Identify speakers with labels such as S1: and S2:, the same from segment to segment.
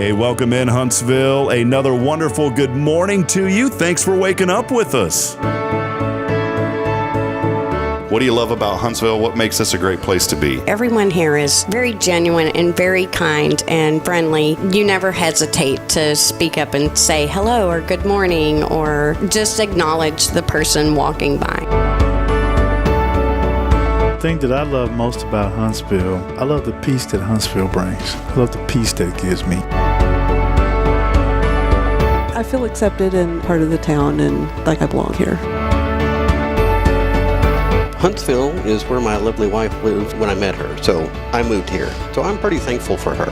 S1: Hey, welcome in Huntsville. Another wonderful good morning to you. Thanks for waking up with us.
S2: What do you love about Huntsville? What makes this a great place to be?
S3: Everyone here is very genuine and very kind and friendly. You never hesitate to speak up and say hello or good morning or just acknowledge the person walking by.
S4: The thing that I love most about Huntsville, I love the peace that Huntsville brings. I love the peace that it gives me.
S5: I feel accepted and part of the town and like I belong here.
S6: Huntsville is where my lovely wife lived when I met her, so I moved here. So I'm pretty thankful for her.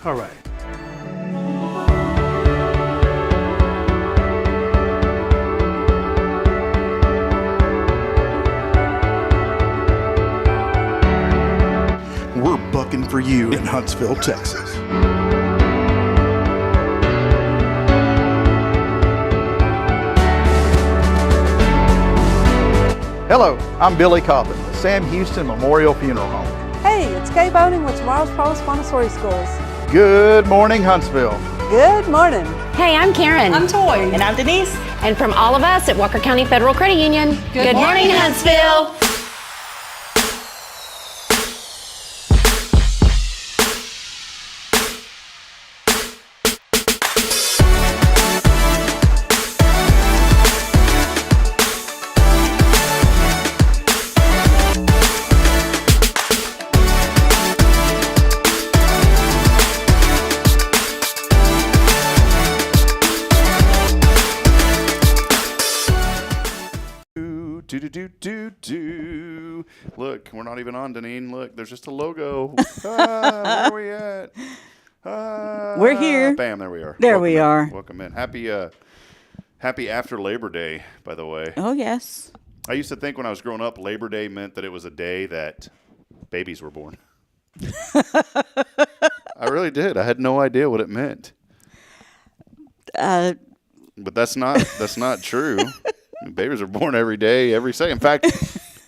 S4: All right.
S7: We're bucking for you in Huntsville, Texas. Hello, I'm Billy Cobbin, with Sam Houston Memorial Funeral Home.
S5: Hey, it's Kay Boating with Tomorrow's Promise Montessori Schools.
S7: Good morning, Huntsville.
S5: Good morning.
S8: Hey, I'm Karen.
S9: I'm Toy.
S8: And I'm Denise. And from all of us at Walker County Federal Credit Union, good morning, Huntsville.
S2: Look, we're not even on, Deneane. Look, there's just a logo. Where are we at?
S9: We're here.
S2: Bam, there we are.
S9: There
S2: Welcome
S9: we
S2: in.
S9: are.
S2: Welcome in. Happy after Labor Day, by the way.
S9: Oh, yes.
S2: I used to think when I was growing up, Labor Day meant that it was a day that babies were born. I really did. I had no idea what it meant. But that's not true. Babies are born every day, every second.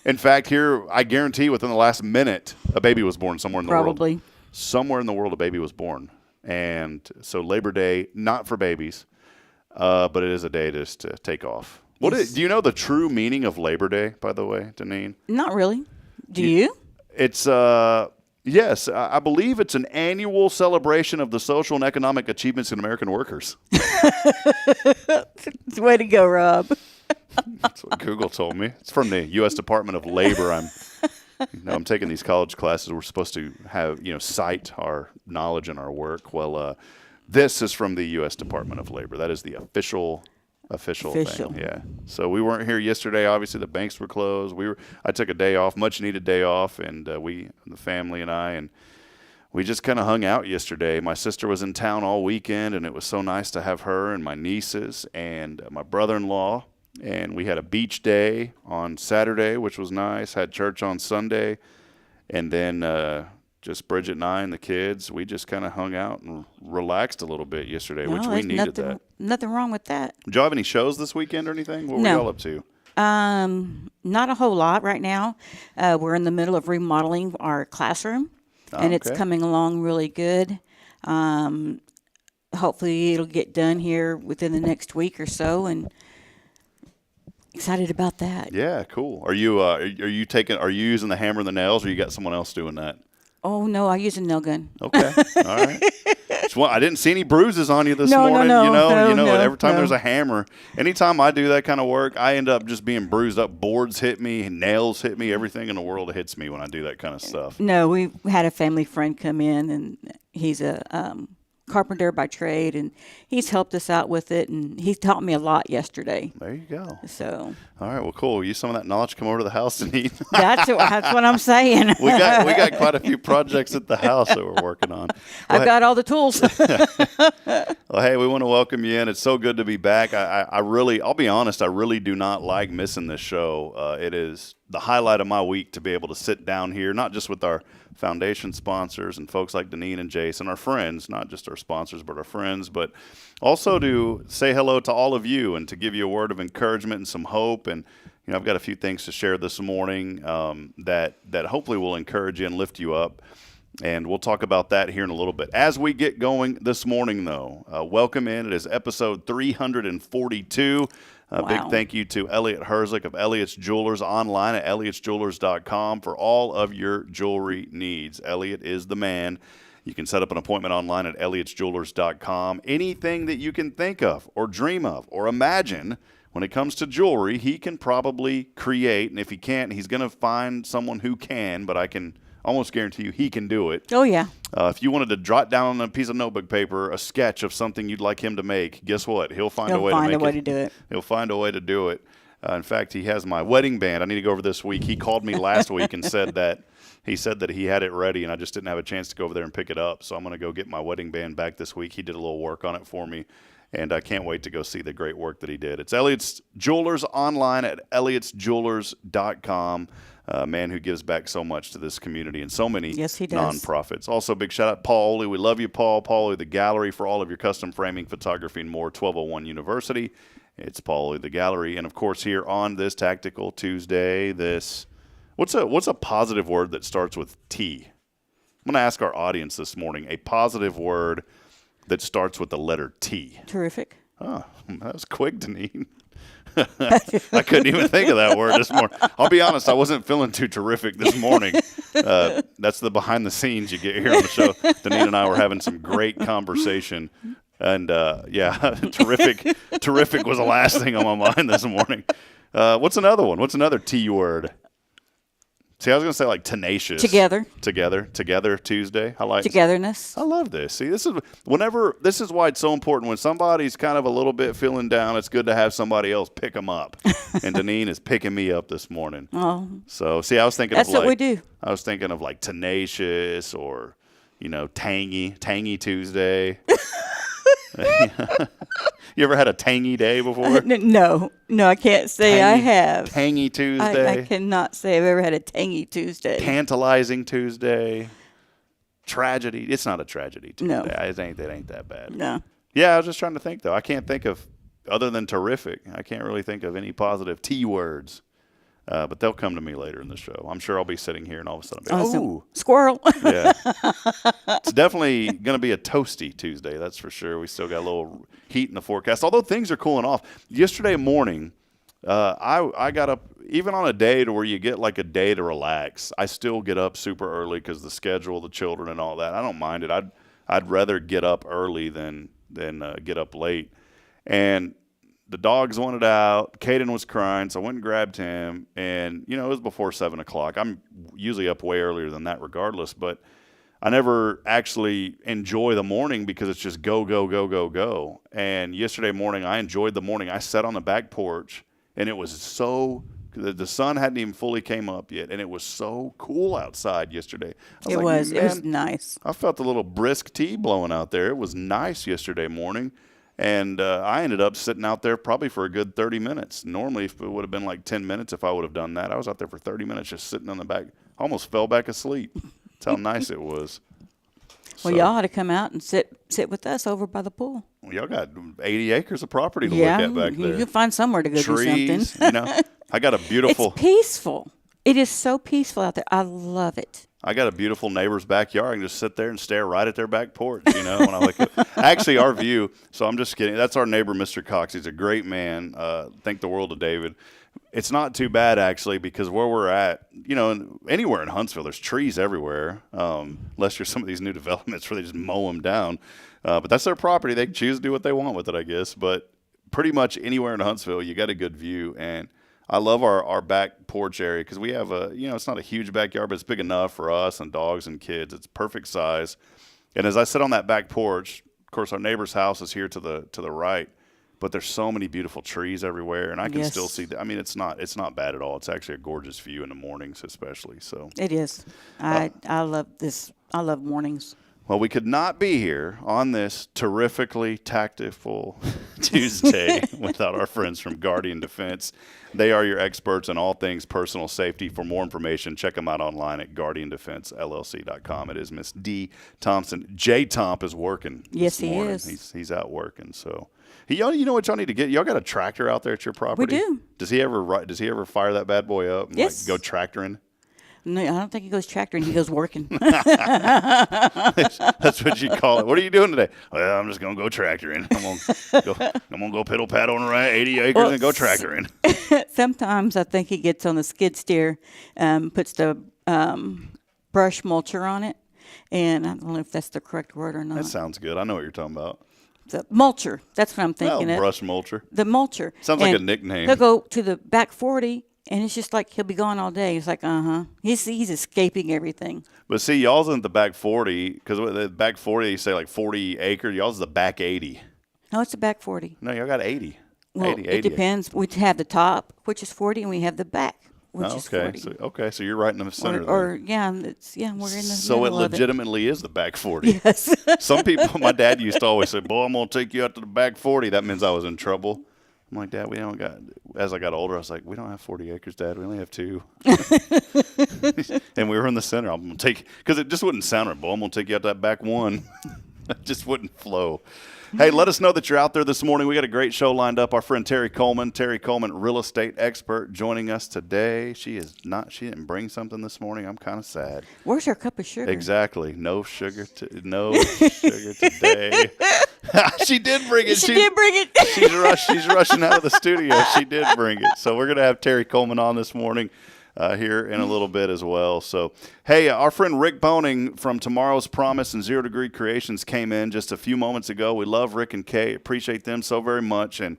S2: In fact, here I guarantee within the last minute, a baby was born somewhere in the world.
S9: Probably.
S2: Somewhere in the world, a baby was born, and so Labor Day, not for babies, but it is a day just to take off. Do you know the true meaning of Labor Day, by the way, Deneane?
S9: Not really. Do you?
S2: It's yes, I believe it's an annual celebration of the social and economic achievements in American workers.
S9: Way to go, Rob.
S2: That's what Google told me. It's from the U.S. Department of Labor. I'm taking these college classes. We're supposed to have, cite our knowledge and our work. Well, this is from the U.S. Department of Labor. That is the official thing. Yeah. So we weren't here yesterday. Obviously, the banks were closed. I took a day off, much needed day off, and the family and I, and we just kind of hung out yesterday. My sister was in town all weekend, and it was so nice to have her and my nieces and my brother-in-law. And we had a beach day on Saturday, which was nice. Had church on Sunday. And then just Bridget and I and the kids, we just kind of hung out and relaxed a little bit yesterday, which we needed that.
S9: Nothing wrong with that.
S2: Did y'all have any shows this weekend or anything? What were y'all up to?
S9: Not a whole lot right now. We're in the middle of remodeling our classroom, and it's coming along really good. Hopefully it'll get done here within the next week or so, and excited about that.
S2: Yeah, cool. Are you using the hammer and the nails, or you got someone else doing that?
S9: Oh no, I use a nail gun.
S2: Okay, all right. I didn't see any bruises on you this morning. No, every time there's a hammer, anytime I do that kind of work, I end up just being bruised up. Boards hit me, nails hit me, everything in the world hits me when I do that kind of stuff.
S9: No, we had a family friend come in, and he's a carpenter by trade, and he's helped us out with it, and he taught me a lot yesterday.
S2: There you go.
S9: So,
S2: all right, well, cool. Use some of that knowledge to come over to the house and eat.
S9: That's what I'm saying.
S2: we got quite a few projects at the house that we're working on.
S9: I've got all the tools.
S2: Well, hey, we want to welcome you in. It's so good to be back. I'll be honest, I really do not like missing this show. It is the highlight of my week to be able to sit down here, not just with our foundation sponsors and folks like Deneane and Jason, our friends, not just our sponsors, but our friends, but also to say hello to all of you and to give you a word of encouragement and some hope. And, I've got a few things to share this morning that hopefully will encourage you and lift you up. And we'll talk about that here in a little bit. As we get going this morning, though, welcome in. It is episode 342. Big thank you to Elliot Herzig of Elliot's Jewelers online at elliotsjewelers.com for all of your jewelry needs. Elliot is the man. You can set up an appointment online at elliotsjewelers.com. Anything that you can think of or dream of or imagine when it comes to jewelry, he can probably create. And if he can't, he's going to find someone who can, but I can almost guarantee you he can do it.
S9: Oh, yeah.
S2: If you wanted to jot down on a piece of notebook paper a sketch of something you'd like him to make, guess what? He'll find a way to do it. He'll find a way to do it. In fact, he has my wedding band. I need to go over this week. He called me last week and said that he had it ready, and I just didn't have a chance to go over there and pick it up. So I'm going to go get my wedding band back this week. He did a little work on it for me, and I can't wait to go see the great work that he did. It's Elliot's Jewelers online at elliotsjewelers.com. A man who gives back so much to this community and so many nonprofits. Also, big shout out Paul Oley. We love you, Paul. Paul Oley, the gallery for all of your custom framing, photography, and more. 1201 University. It's Paul Oley, the gallery, and of course here on this Tactical Tuesday, what's a positive word that starts with T? I'm going to ask our audience this morning a positive word that starts with the letter T.
S9: Terrific.
S2: Oh, that was quick, Deneane. I couldn't even think of that word this morning. I'll be honest, I wasn't feeling too terrific this morning. That's the behind the scenes you get here on the show. Deneane and I were having some great conversation. And, terrific was the last thing on my mind this morning. What's another one? What's another T word? See, I was going to say like tenacious.
S9: Together
S2: Tuesday. I like
S9: togetherness.
S2: I love this. See, this is why it's so important when somebody's kind of a little bit feeling down. It's good to have somebody else pick them up. And Deneane is picking me up this morning.
S9: Oh,
S2: so see, I was thinking
S9: that's
S2: of like
S9: what we do.
S2: I was thinking of like tenacious or tangy Tuesday. You ever had a tangy day before?
S9: No, I can't say I have.
S2: Tangy Tuesday.
S9: I cannot say I've ever had a tangy Tuesday.
S2: Tantalizing Tuesday. Tragedy. It's not a tragedy Tuesday.
S9: No.
S2: It ain't that bad.
S9: No.
S2: Yeah, I was just trying to think, though. I can't think of, other than terrific, I can't really think of any positive T words. But they'll come to me later in the show. I'm sure I'll be sitting here and all of a sudden I'll be, ooh.
S9: Squirrel.
S2: Yeah. It's definitely going to be a toasty Tuesday, that's for sure. We still got a little heat in the forecast, although things are cooling off. Yesterday morning, I got up, even on a day to where you get like a day to relax, I still get up super early because the schedule, the children and all that. I don't mind it. I'd rather get up early than get up late. And the dogs wanted out. Caden was crying, so I went and grabbed him. And, it was before 7 o'clock. I'm usually up way earlier than that regardless, but I never actually enjoy the morning because it's just go, go, go, go, go. And yesterday morning, I enjoyed the morning. I sat on the back porch, and it was the sun hadn't even fully came up yet, and it was so cool outside yesterday.
S9: It was nice.
S2: I felt a little brisk tea blowing out there. It was nice yesterday morning. And I ended up sitting out there probably for a good 30 minutes. Normally, if it would have been like 10 minutes if I would have done that. I was out there for 30 minutes just sitting on the back. Almost fell back asleep. That's how nice it was.
S9: Well, y'all ought to come out and sit with us over by the pool.
S2: Well, y'all got 80 acres of property to look at back there.
S9: You can find somewhere to go
S2: Trees,
S9: do something.
S2: I got a beautiful.
S9: It's peaceful. It is so peaceful out there. I love it.
S2: I got a beautiful neighbor's backyard. I can just sit there and stare right at their back porch, when I look at actually our view. So I'm just kidding. That's our neighbor, Mr. Cox. He's a great man. Think the world of David. It's not too bad, actually, because where we're at, anywhere in Huntsville, there's trees everywhere, unless you're some of these new developments where they just mow them down. But that's their property. They can choose to do what they want with it, I guess. But pretty much anywhere in Huntsville, you got a good view. And I love our back porch area because we have it's not a huge backyard, but it's big enough for us and dogs and kids. It's perfect size. And as I sit on that back porch, of course, our neighbor's house is here to the right, but there's so many beautiful trees everywhere, and I can still see that. I mean, it's not bad at all. It's actually a gorgeous view in the mornings, especially. So
S9: it is. I love this. I love mornings.
S2: Well, we could not be here on this terrifically tactful Tuesday without our friends from Guardian Defense. They are your experts in all things personal safety. For more information, check them out online at guardiandefensellc.com. It is Miss D. Thompson. J. Tomp is working.
S9: Yes,
S2: this morning.
S9: He is.
S2: He's out working. So, you know what y'all need to get? Y'all got a tractor out there at your property?
S9: We do.
S2: Does he ever fire that bad boy up and
S9: yes.
S2: go tractoring?
S9: No, I don't think he goes tractoring. He goes working.
S2: That's what you call it. What are you doing today? Well, I'm just gonna go tractoring. I'm gonna go piddle paddle on around 80 acres and go tractoring.
S9: Sometimes I think he gets on the skid steer, puts the brush mulcher on it, and I don't know if that's the correct word or not.
S2: That sounds good. I know what you're talking about.
S9: The mulcher. That's what I'm thinking of.
S2: Brush mulcher.
S9: The mulcher.
S2: Sounds like a nickname.
S9: He'll go to the back 40. And it's just like he'll be gone all day. He's like, He's escaping everything.
S2: But see, y'all's in the back 40, because the back 40, you say like 40 acres. Y'all's the back 80.
S9: No, it's the back 40.
S2: No, y'all got 80.
S9: Well,
S2: 80,
S9: it depends. We have the top, which is 40, and we have the back, which is 40.
S2: So you're right in the center.
S9: We're in the
S2: So it
S9: middle of
S2: legitimately is the back 40.
S9: Yes.
S2: Some people, my dad used to always say, boy, I'm going to take you out to the back 40. That means I was in trouble. I'm like, Dad, as I got older, I was like, we don't have 40 acres, Dad. We only have 2. And we were in the center. I'm going to take, because it just wouldn't sound right. Boy, I'm going to take you out that back 1. It just wouldn't flow. Hey, let us know that you're out there this morning. We got a great show lined up. Our friend Terri Coleman, real estate expert, joining us today. She didn't bring something this morning. I'm kind of sad.
S9: Where's her cup of sugar?
S2: Exactly. No sugar today. She did bring it.
S9: She did bring it.
S2: She's rushing out of the studio. She did bring it. So we're going to have Terri Coleman on this morning. Here in a little bit as well. So, hey, our friend Rick Boning from Tomorrow's Promise and 0 Degree Creations came in just a few moments ago. We love Rick and Kay. Appreciate them so very much. And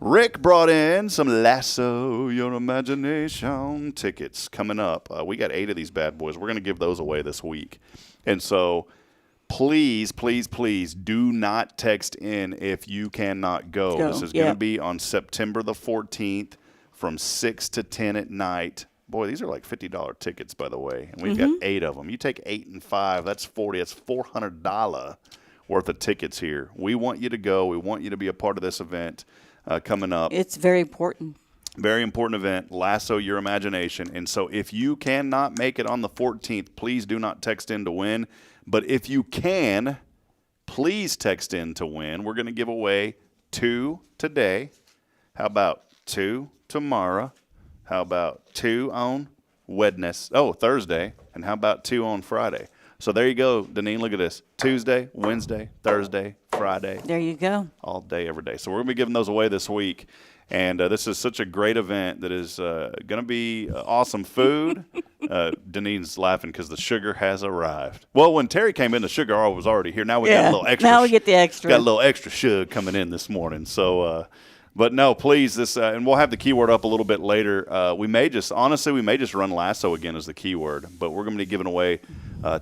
S2: Rick brought in some Lasso Your Imagination tickets coming up. We got 8 of these bad boys. We're going to give those away this week. And so please, please, please do not text in if you cannot go. This is going to be on September the 14th from 6 to 10 at night. Boy, these are like $50 tickets, by the way. And we've got 8 of them. You take 8 and 5, that's 40. That's $400 worth of tickets here. We want you to go. We want you to be a part of this event. Coming up.
S9: It's very important.
S2: Very important event, Lasso Your Imagination. And so if you cannot make it on the 14th, please do not text in to win. But if you can, please text in to win. We're going to give away 2 today. How about 2 tomorrow? How about 2 on Thursday? And how about 2 on Friday? So there you go, Deneane. Look at this. Tuesday, Wednesday, Thursday, Friday.
S9: There you go.
S2: All day, every day. So we're going to be giving those away this week. And this is such a great event that is going to be awesome food. Deneane's laughing because the sugar has arrived. Well, when Terri came in, the sugar was already here. Now we got a little extra.
S9: Now we get the extra.
S2: Got a little extra sugar coming in this morning. So, but no, please, and we'll have the keyword up a little bit later. We may just run Lasso again as the keyword, but we're going to be giving away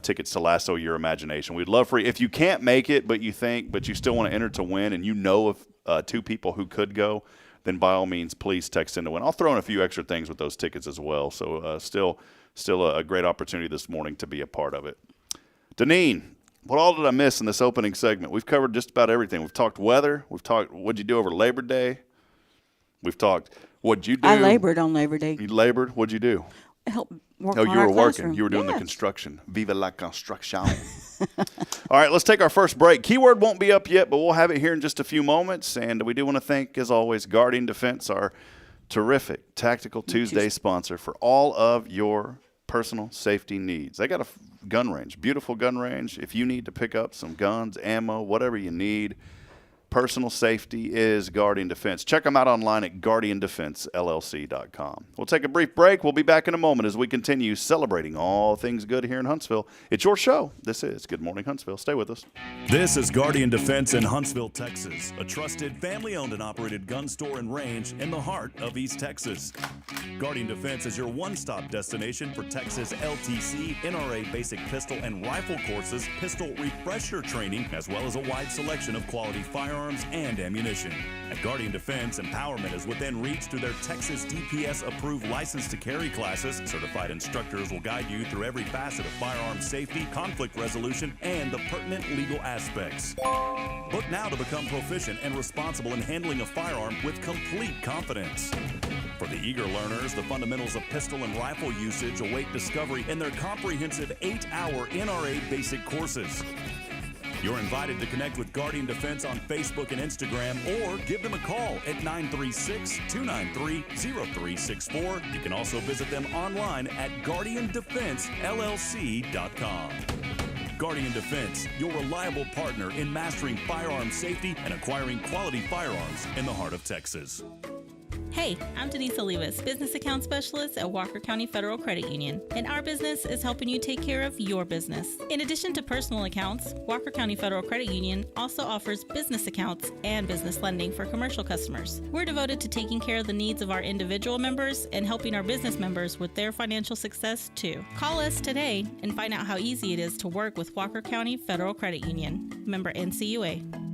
S2: tickets to Lasso Your Imagination. We'd love for you, if you can't make it, but you still want to enter to win, and you know of 2 people who could go, then by all means, please text in to win. I'll throw in a few extra things with those tickets as well. So still a great opportunity this morning to be a part of it. Deneane, what all did I miss in this opening segment? We've covered just about everything. We've talked weather. We've talked what'd you do over Labor Day. We've talked what'd you do.
S9: I labored on Labor Day.
S2: You labored? What'd you do?
S9: Help work
S2: Oh,
S9: on
S2: you
S9: our
S2: were working.
S9: classroom.
S2: You were doing the construction. Viva la construction. All right, let's take our first break. Keyword won't be up yet, but we'll have it here in just a few moments. And we do want to thank, as always, Guardian Defense, our terrific Tactical Tuesday sponsor for all of your personal safety needs. They got a gun range, beautiful gun range. If you need to pick up some guns, ammo, whatever you need, personal safety is Guardian Defense. Check them out online at guardiandefensellc.com. We'll take a brief break. We'll be back in a moment as we continue celebrating all things good here in Huntsville. It's your show. This is Good Morning Huntsville. Stay with us.
S1: This is Guardian Defense in Huntsville, Texas, a trusted family-owned and operated gun store and range in the heart of East Texas. Guardian Defense is your one-stop destination for Texas LTC, NRA basic pistol and rifle courses, pistol refresher training, as well as a wide selection of quality firearms and ammunition. At Guardian Defense, empowerment is within reach through their Texas DPS-approved license to carry classes. Certified instructors will guide you through every facet of firearm safety, conflict resolution, and the pertinent legal aspects. Book now to become proficient and responsible in handling a firearm with complete confidence. For the eager learners, the fundamentals of pistol and rifle usage await discovery in their comprehensive 8-hour NRA basic courses. You're invited to connect with Guardian Defense on Facebook and Instagram, or give them a call at 936-293-0364. You can also visit them online at guardiandefensellc.com. Guardian Defense, your reliable partner in mastering firearm safety and acquiring quality firearms in the heart of Texas.
S10: Hey, I'm Denise Olivas, Business Account Specialist at Walker County Federal Credit Union, and our business is helping you take care of your business. In addition to personal accounts, Walker County Federal Credit Union also offers business accounts and business lending for commercial customers. We're devoted to taking care of the needs of our individual members and helping our business members with their financial success too. Call us today and find out how easy it is to work with Walker County Federal Credit Union. Member NCUA.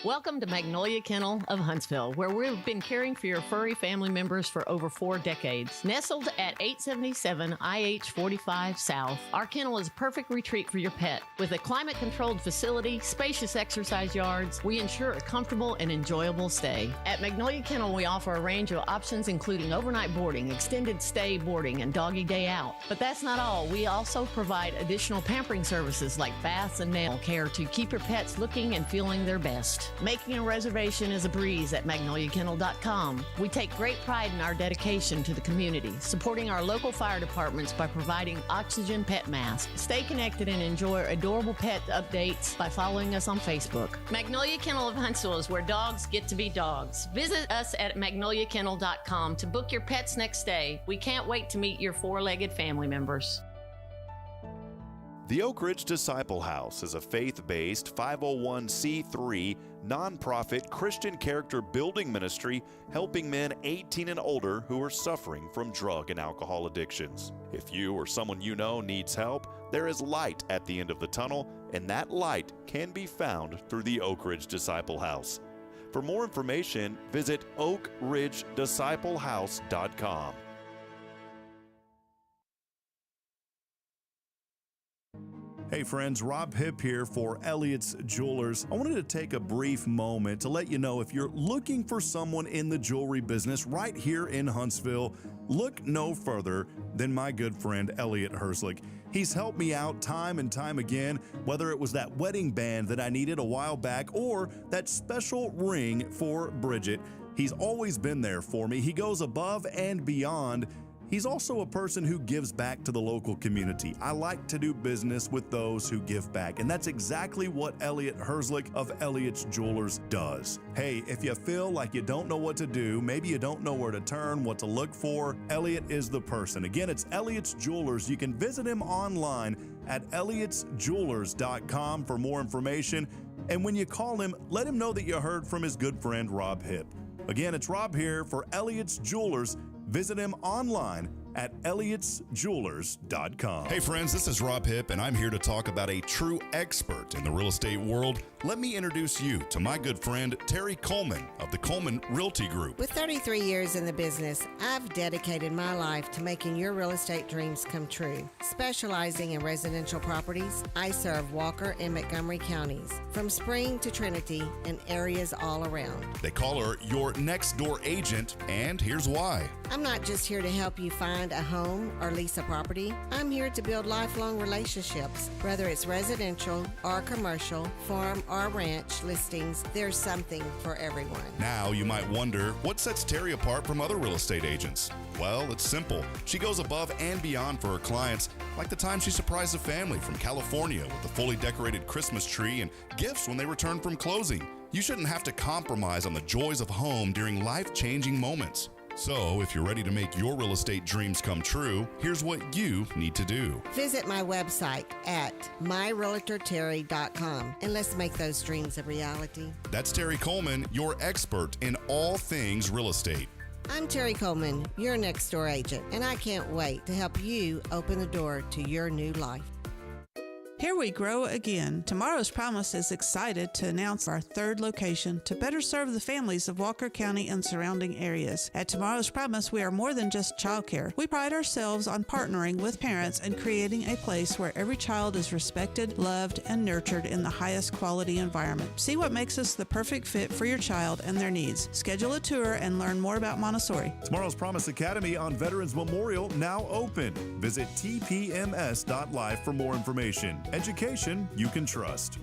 S11: Welcome to Magnolia Kennel of Huntsville, where we've been caring for your furry family members for over 4 decades. Nestled at 877 IH 45 South, our kennel is a perfect retreat for your pet. With a climate-controlled facility, spacious exercise yards, we ensure a comfortable and enjoyable stay. At Magnolia Kennel, we offer a range of options including overnight boarding, extended stay boarding, and doggy day out. But that's not all. We also provide additional pampering services like baths and nail care to keep your pets looking and feeling their best. Making a reservation is a breeze at magnoliakennel.com. We take great pride in our dedication to the community, supporting our local fire departments by providing oxygen pet masks. Stay connected and enjoy adorable pet updates by following us on Facebook. Magnolia Kennel of Huntsville is where dogs get to be dogs. Visit us at magnoliakennel.com to book your pet's next stay. We can't wait to meet your 4-legged family members.
S2: The Oak Ridge Disciple House is a faith-based 501c3 nonprofit Christian character building ministry helping men 18 and older who are suffering from drug and alcohol addictions. If you or someone you know needs help, there is light at the end of the tunnel, and that light can be found through the Oak Ridge Disciple House. For more information, visit oakridgedisciplehouse.com.
S1: Hey friends, Rob Hipp here for Elliott's Jewelers. I wanted to take a brief moment to let you know if you're looking for someone in the jewelry business right here in Huntsville, look no further than my good friend Elliott Herslick. He's helped me out time and time again, whether it was that wedding band that I needed a while back or that special ring for Bridget. He's always been there for me. He goes above and beyond. He's also a person who gives back to the local community. I like to do business with those who give back, and that's exactly what Elliott Herslick of Elliott's Jewelers does. Hey, if you feel like you don't know what to do, maybe you don't know where to turn, what to look for, Elliott is the person. Again, it's Elliott's Jewelers. You can visit him online at elliotsjewelers.com for more information, and when you call him, let him know that you heard from his good friend Rob Hipp. Again, it's Rob here for Elliott's Jewelers. Visit him online at elliotsjewelers.com. Hey friends, this is Rob Hipp, and I'm here to talk about a true expert in the real estate world. Let me introduce you to my good friend Terri Coleman of the Coleman Realty Group.
S12: With 33 years in the business, I've dedicated my life to making your real estate dreams come true. Specializing in residential properties, I serve Walker and Montgomery counties, from Spring to Trinity and areas all around.
S1: They call her your next door agent, and here's why.
S12: I'm not just here to help you find a home or lease a property. I'm here to build lifelong relationships. Whether it's residential or commercial, farm or ranch listings, there's something for everyone.
S1: Now you might wonder, what sets Terri apart from other real estate agents? Well, it's simple. She goes above and beyond for her clients, like the time she surprised a family from California with a fully decorated Christmas tree and gifts when they returned from closing. You shouldn't have to compromise on the joys of home during life-changing moments. So, if you're ready to make your real estate dreams come true, here's what you need to do.
S12: Visit my website at myrealtorterri.com and let's make those dreams a reality.
S1: That's Terri Coleman, your expert in all things real estate.
S12: I'm Terri Coleman, your next door agent, and I can't wait to help you open the door to your new life.
S13: Here we grow again. Tomorrow's Promise is excited to announce our third location to better serve the families of Walker County and surrounding areas. At Tomorrow's Promise, we are more than just childcare. We pride ourselves on partnering with parents and creating a place where every child is respected, loved, and nurtured in the highest quality environment. See what makes us the perfect fit for your child and their needs. Schedule a tour and learn more about Montessori.
S1: Tomorrow's Promise Academy on Veterans Memorial now open. Visit tpms.life for more information. Education you can trust.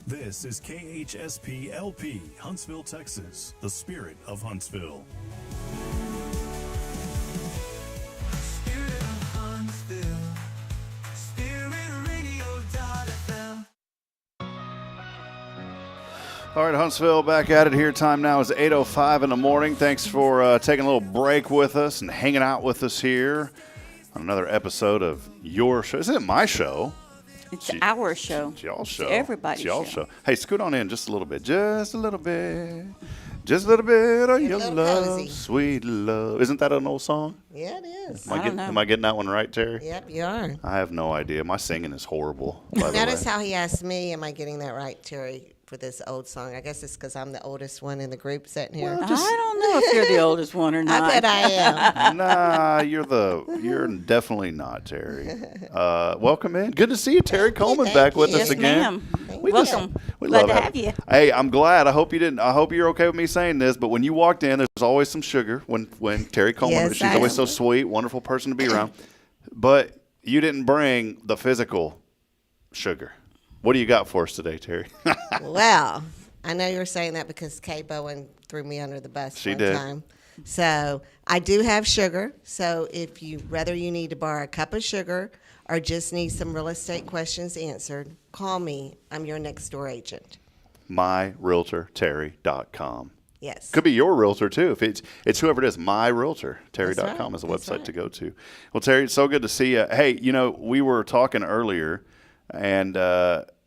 S1: This is KHSP LP, Huntsville, Texas, the spirit of Huntsville.
S2: All right, Huntsville, back at it here. Time now is 8:05 in the morning. Thanks for taking a little break with us and hanging out with us here on another episode of your show. Isn't it my show?
S9: It's our show.
S2: It's y'all's show.
S9: It's everybody's
S2: It's y'all's
S9: show.
S2: Hey, scoot on in just a little bit. Just a little bit. Just a little bit of your love,
S12: cozy.
S2: sweet love. Isn't that an old song?
S12: Yeah, it is.
S2: Am I getting that one right, Terri?
S12: Yep, you are.
S2: I have no idea. My singing is horrible, by the
S12: Notice
S2: way.
S12: how he asked me, am I getting that right, Terri, for this old song? I guess it's because I'm the oldest one in the group sitting here.
S9: I don't know if you're the oldest one or not.
S12: I bet I am.
S2: Nah, you're definitely not, Terri. Welcome in. Good to see you, Terri Coleman, back with us
S9: Yes,
S2: again.
S9: ma'am.
S2: We
S9: Welcome.
S2: we
S9: Glad
S2: love
S9: to
S2: having-
S9: have you.
S2: Hey, I'm glad. I hope you're okay with me saying this, but when you walked in, there's always some sugar when Terri Coleman.
S12: Yes,
S2: She's
S12: I
S2: always
S12: am.
S2: so sweet, wonderful person to be around. But you didn't bring the physical sugar. What do you got for us today, Terri?
S12: Well, I know you were saying that because Kay Bowen threw me under the bus
S2: She
S12: one
S2: did.
S12: time. So I do have sugar. So whether you need to borrow a cup of sugar or just need some real estate questions answered, call me. I'm your next door agent.
S2: MyRealtorTerri.com.
S12: Yes.
S2: Could be your realtor too. If it's whoever it is, MyRealtorTerri.com
S12: right.
S2: is the
S12: That's
S2: website
S12: right.
S2: to go to. Well, Terri, it's so good to see you. Hey, we were talking earlier, and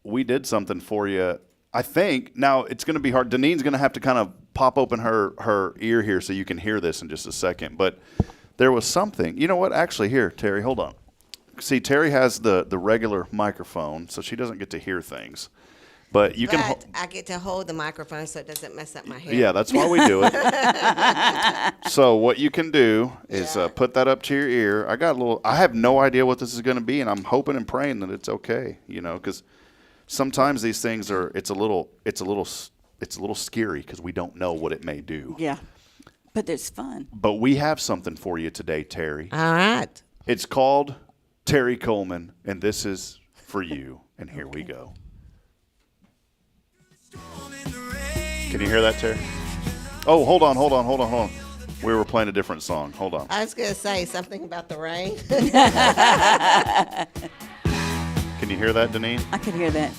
S2: we did something for you. I think now it's going to be hard. Deneane's going to have to kind of pop open her ear here so you can hear this in just a second. But there was something. You know what? Actually, here, Terri, hold on. See, Terri has the regular microphone, so she doesn't get to hear things. But you can.
S12: I get to hold the microphone so it doesn't mess up my hair.
S2: Yeah, that's why we do it. So what you can do is put that up to your ear. I have no idea what this is going to be, and I'm hoping and praying that it's okay. Because sometimes these things it's a little scary because we don't know what it may do.
S9: Yeah, but it's fun.
S2: But we have something for you today, Terri.
S12: All right.
S2: It's called Terri Coleman, and this is for you. And here we go. Can you hear that, Terri? Oh, hold on. We were playing a different song. Hold on.
S12: I was going to say something about the rain.
S2: Can you hear that, Deneane?
S9: I can hear that.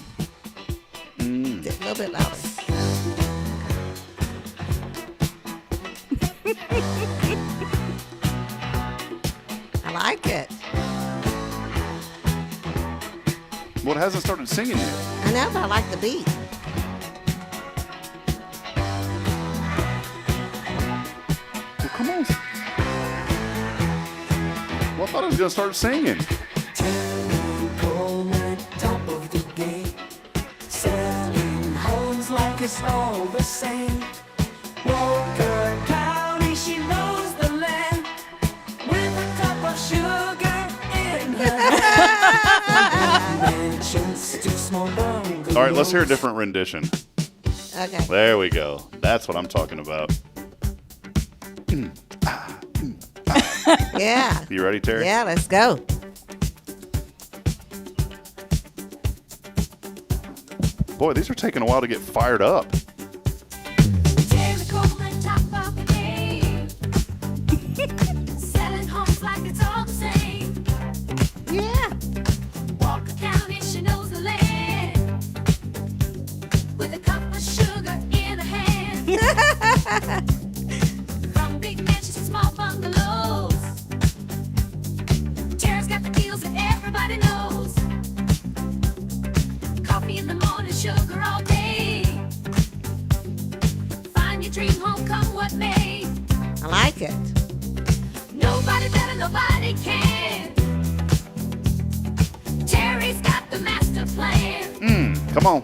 S12: A little bit louder. I like it.
S2: Well, it hasn't started singing yet.
S12: I know, but I like the beat.
S2: Well, come on. Well, I thought it was going to start singing.
S14: Terri Coleman, top of the game. Selling homes like it's all the same. Walker County, she knows the land. With a cup of sugar in her hand. Mansions to small bungalows.
S2: All right, let's hear a different rendition.
S12: Okay.
S2: There we go. That's what I'm talking about.
S12: Yeah.
S2: You ready, Terri?
S12: Yeah, let's go.
S2: Boy, these are taking a while to get fired up.
S14: Terri Coleman, top of the game. Selling homes like it's all the same.
S12: Yeah.
S14: Walker County, she knows the land. With a cup of sugar in her hand. From big mansions to small bungalows. Terry's got the deals that everybody knows. Coffee in the morning, sugar all day. Find your dream home, come what may.
S12: I like it.
S14: Nobody better, nobody can. Terry's got the master plan.
S2: Come on.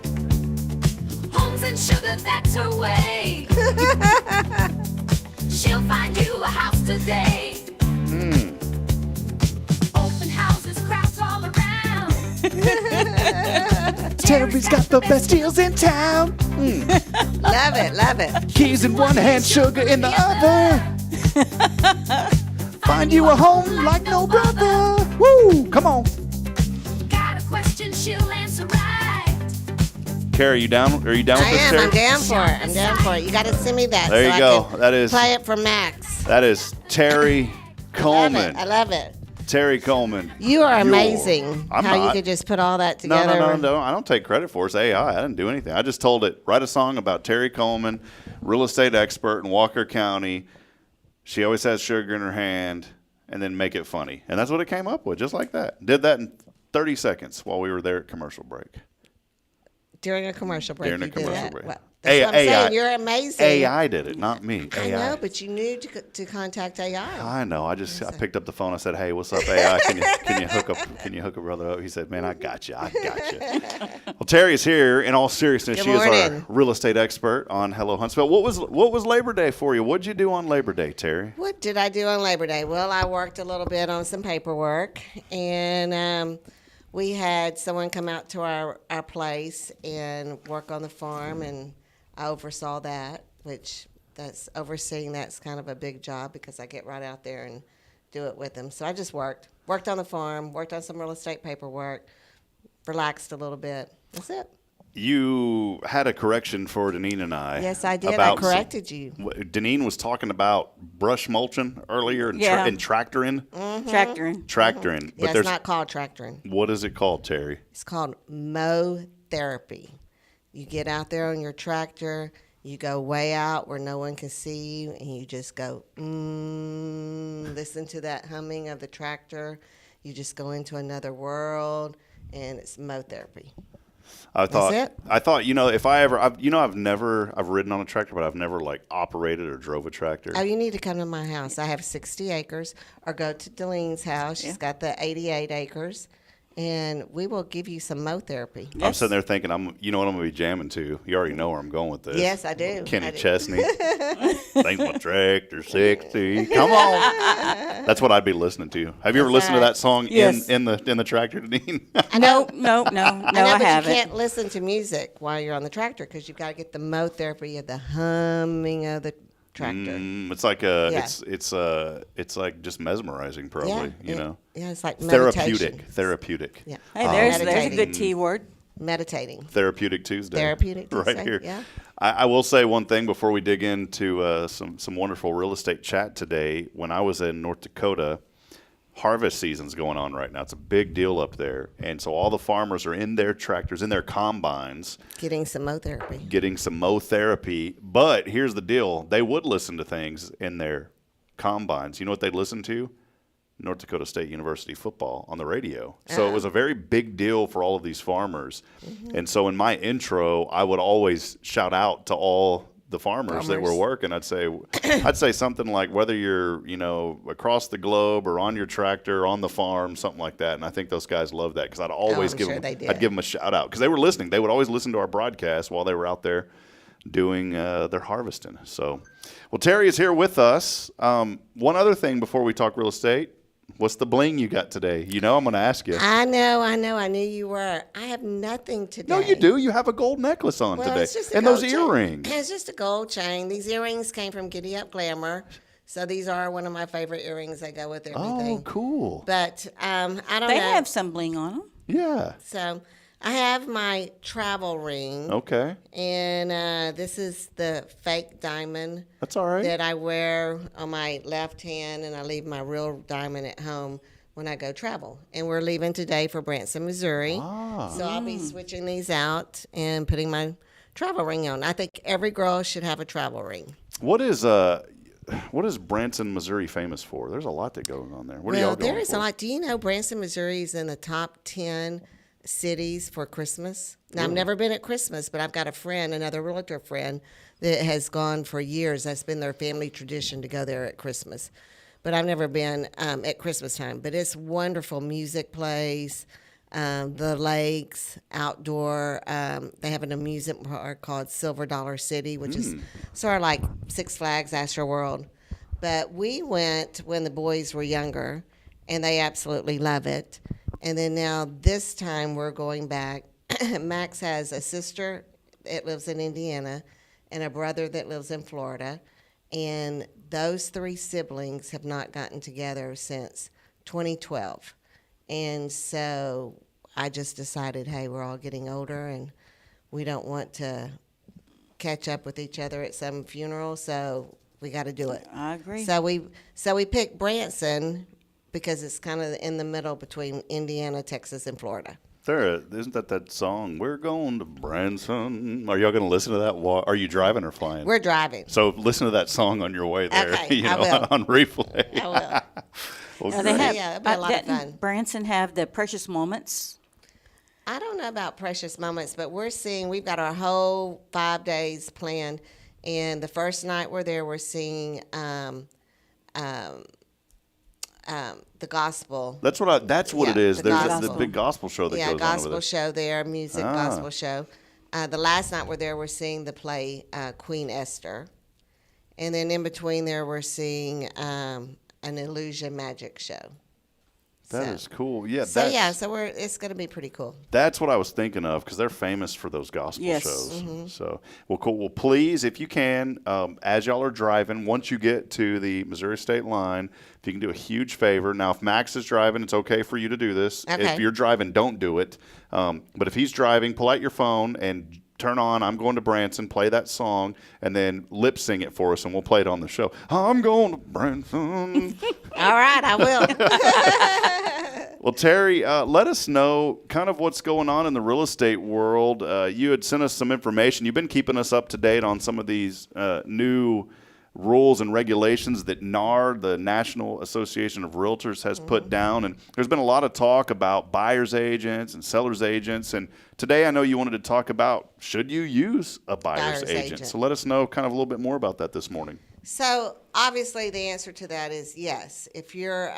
S14: Homes and sugar, that's her way. She'll find you a house today. Open houses, crowds all around.
S2: Terry's got the best deals in town.
S12: Love it, love it.
S2: Keys in one hand, sugar in the other. Find you a home like no brother. Woo! Come on.
S14: Got a question, she'll answer right.
S2: Carrie, you down? Are you down with
S12: I
S2: this,
S12: am.
S2: Terri?
S12: I'm down for it. I'm down for it. You got to send me that.
S2: There
S12: so
S2: you go.
S12: I can
S2: That is-
S12: play it for Max.
S2: That is Terri Coleman.
S12: I love it.
S2: Terri Coleman.
S12: You are amazing.
S2: I'm
S12: how you
S2: not.
S12: could just put all that together.
S2: No. I don't take credit for it. It's AI. I didn't do anything. I just told it, write a song about Terri Coleman, real estate expert in Walker County. She always has sugar in her hand, and then make it funny. And that's what it came up with, just like that. Did that in 30 seconds while we were there at commercial break.
S12: During a commercial break.
S2: During a
S12: you did
S2: commercial
S12: that.
S2: break.
S12: Well, that's what I'm saying. You're amazing.
S2: AI did it, not me.
S12: I
S2: AI.
S12: know, but you knew to contact AI.
S2: I know. I picked up the phone. I said, "Hey, what's up, AI? Can you hook a brother up?" He said, "Man, I got you. Well, Terry's here. In all seriousness,
S12: Good
S2: she is our
S12: morning.
S2: real estate expert on Hello Huntsville. What was Labor Day for you? What'd you do on Labor Day, Terri?
S12: What did I do on Labor Day? Well, I worked a little bit on some paperwork, and we had someone come out to our place and work on the farm, and I oversaw that, which overseeing that's kind of a big job because I get right out there and do it with them. So I just worked on the farm, worked on some real estate paperwork, relaxed a little bit. That's it.
S2: You had a correction for Deneane and I.
S12: Yes, I did. I corrected you.
S2: Deneane was talking about brush mulching earlier and, and tractoring.
S12: Mm-hmm.
S2: Tractoring.
S12: Yeah,
S2: But
S12: it's not called tractoring.
S2: What is it called, Terry?
S12: It's called mow therapy. You get out there on your tractor, you go way out where no one can see you, and you just go, listen to that humming of the tractor. You just go into another world, and it's mow therapy.
S2: I thought, if I ever, I've ridden on a tractor, but I've never like operated or drove a tractor.
S12: Oh, you need to come to my house. I have 60 acres, or go to Deneane's house. She's got the 88 acres, and we will give you some mow therapy.
S2: I'm sitting there thinking, what I'm going to be jamming to. You already know where I'm going with this.
S12: Yes, I do.
S2: Kenny Chesney. Thanks my tractor 60. Come on. That's what I'd be listening to. Have you ever listened to that song in the tractor, Deneane?
S12: No,
S9: I haven't.
S12: You can't listen to music while you're on the tractor because you've got to get the mow therapy of the humming of the tractor.
S2: It's like it's like just mesmerizing, probably.
S12: Yeah, it's like
S2: therapeutic.
S12: Yeah.
S9: Hey, there's a good T word.
S12: Meditating.
S2: Therapeutic Tuesday.
S12: Therapeutic Tuesday.
S2: Right here.
S12: Yeah.
S2: I will say one thing before we dig into some wonderful real estate chat today. When I was in North Dakota, harvest season's going on right now. It's a big deal up there. And so all the farmers are in their tractors, in their combines.
S12: Getting some mow therapy.
S2: But here's the deal. They would listen to things in their combines. You know what they'd listen to? North Dakota State University football on the radio. So it was a very big deal for all of these farmers. Mm-hmm. And so in my intro, I would always shout out to all the farmers that were working. I'd say something like, whether you're, across the globe or on your tractor or on the farm, something like that. And I think those guys love that because I'd always give them a shout out because they were listening. They would always listen to our broadcast while they were out there doing their harvesting. So, well, Terri is here with us. One other thing before we talk real estate. What's the bling you got today? I'm going to ask you.
S12: I know. I knew you were. I have nothing today.
S2: No, you do. You have a gold necklace on today.
S12: It's just
S2: and those earrings.
S12: It's just a gold chain. These earrings came from Giddy Up Glamour. So these are one of my favorite earrings. They go with everything.
S2: Oh, cool.
S12: But I don't know.
S9: They have some bling on them.
S2: Yeah.
S12: So I have my travel ring.
S2: Okay.
S12: And this is the fake diamond.
S2: That's all right.
S12: That I wear on my left hand, and I leave my real diamond at home when I go travel. And we're leaving today for Branson, Missouri. So I'll be switching these out and putting my travel ring on. I think every girl should have a travel ring.
S2: What is Branson, Missouri famous for? There's a lot that goes on there. What are y'all going
S12: there is
S2: for?
S12: a lot. Do you know Branson, Missouri is in the top 10 cities for Christmas? Now, I've never been at Christmas, but I've got a friend, another realtor friend, that has gone for years. That's been their family tradition to go there at Christmas. But I've never been at Christmas time. But it's wonderful. Music plays, the lakes, outdoor. They have an amusement park called Silver Dollar City, which is sort of like Six Flags Astroworld. But we went when the boys were younger, and they absolutely love it. And then now this time we're going back. Max has a sister that lives in Indiana and a brother that lives in Florida. And those three siblings have not gotten together since 2012. And so I just decided, hey, we're all getting older and we don't want to catch up with each other at some funeral, so we got to do it.
S9: I agree.
S12: So we picked Branson because it's kind of in the middle between Indiana, Texas, and Florida.
S2: Isn't that song? We're going to Branson. Are y'all going to listen to that? Are you driving or flying?
S12: We're driving.
S2: So listen to that song on your way there.
S12: Okay, I will.
S2: On replay.
S12: I will.
S2: Well,
S9: they have,
S12: it'll be a lot of fun.
S9: Branson have the Precious Moments?
S12: I don't know about Precious Moments, but we've got our whole 5 days planned. And the first night we're there, we're singing the gospel.
S2: That's what it is. There's the big gospel show that goes on over there.
S12: Yeah, gospel show there, music gospel show. The last night we're there, we're seeing the play Queen Esther. And then in between there, we're seeing an illusion magic show.
S2: That is cool. Yeah.
S12: So it's going to be pretty cool.
S2: That's what I was thinking of because they're famous for those gospel shows. So, well, cool. Well, please, if you can, as y'all are driving, once you get to the Missouri state line, if you can do a huge favor. Now, if Max is driving, it's okay for you to do this.
S12: Okay.
S2: If you're driving, don't do it. But if he's driving, pull out your phone and turn on I'm Going to Branson, play that song, and then lip sing it for us, and we'll play it on the show. I'm going to Branson.
S12: All right, I will.
S2: Well, Terri, let us know kind of what's going on in the real estate world. You had sent us some information. You've been keeping us up to date on some of these new rules and regulations that NAR, the National Association of Realtors, has put down. And there's been a lot of talk about buyer's agents and seller's agents. And today I know you wanted to talk about, should you use a buyer's agent? So let us know kind of a little bit more about that this morning.
S12: So obviously the answer to that is yes. If you're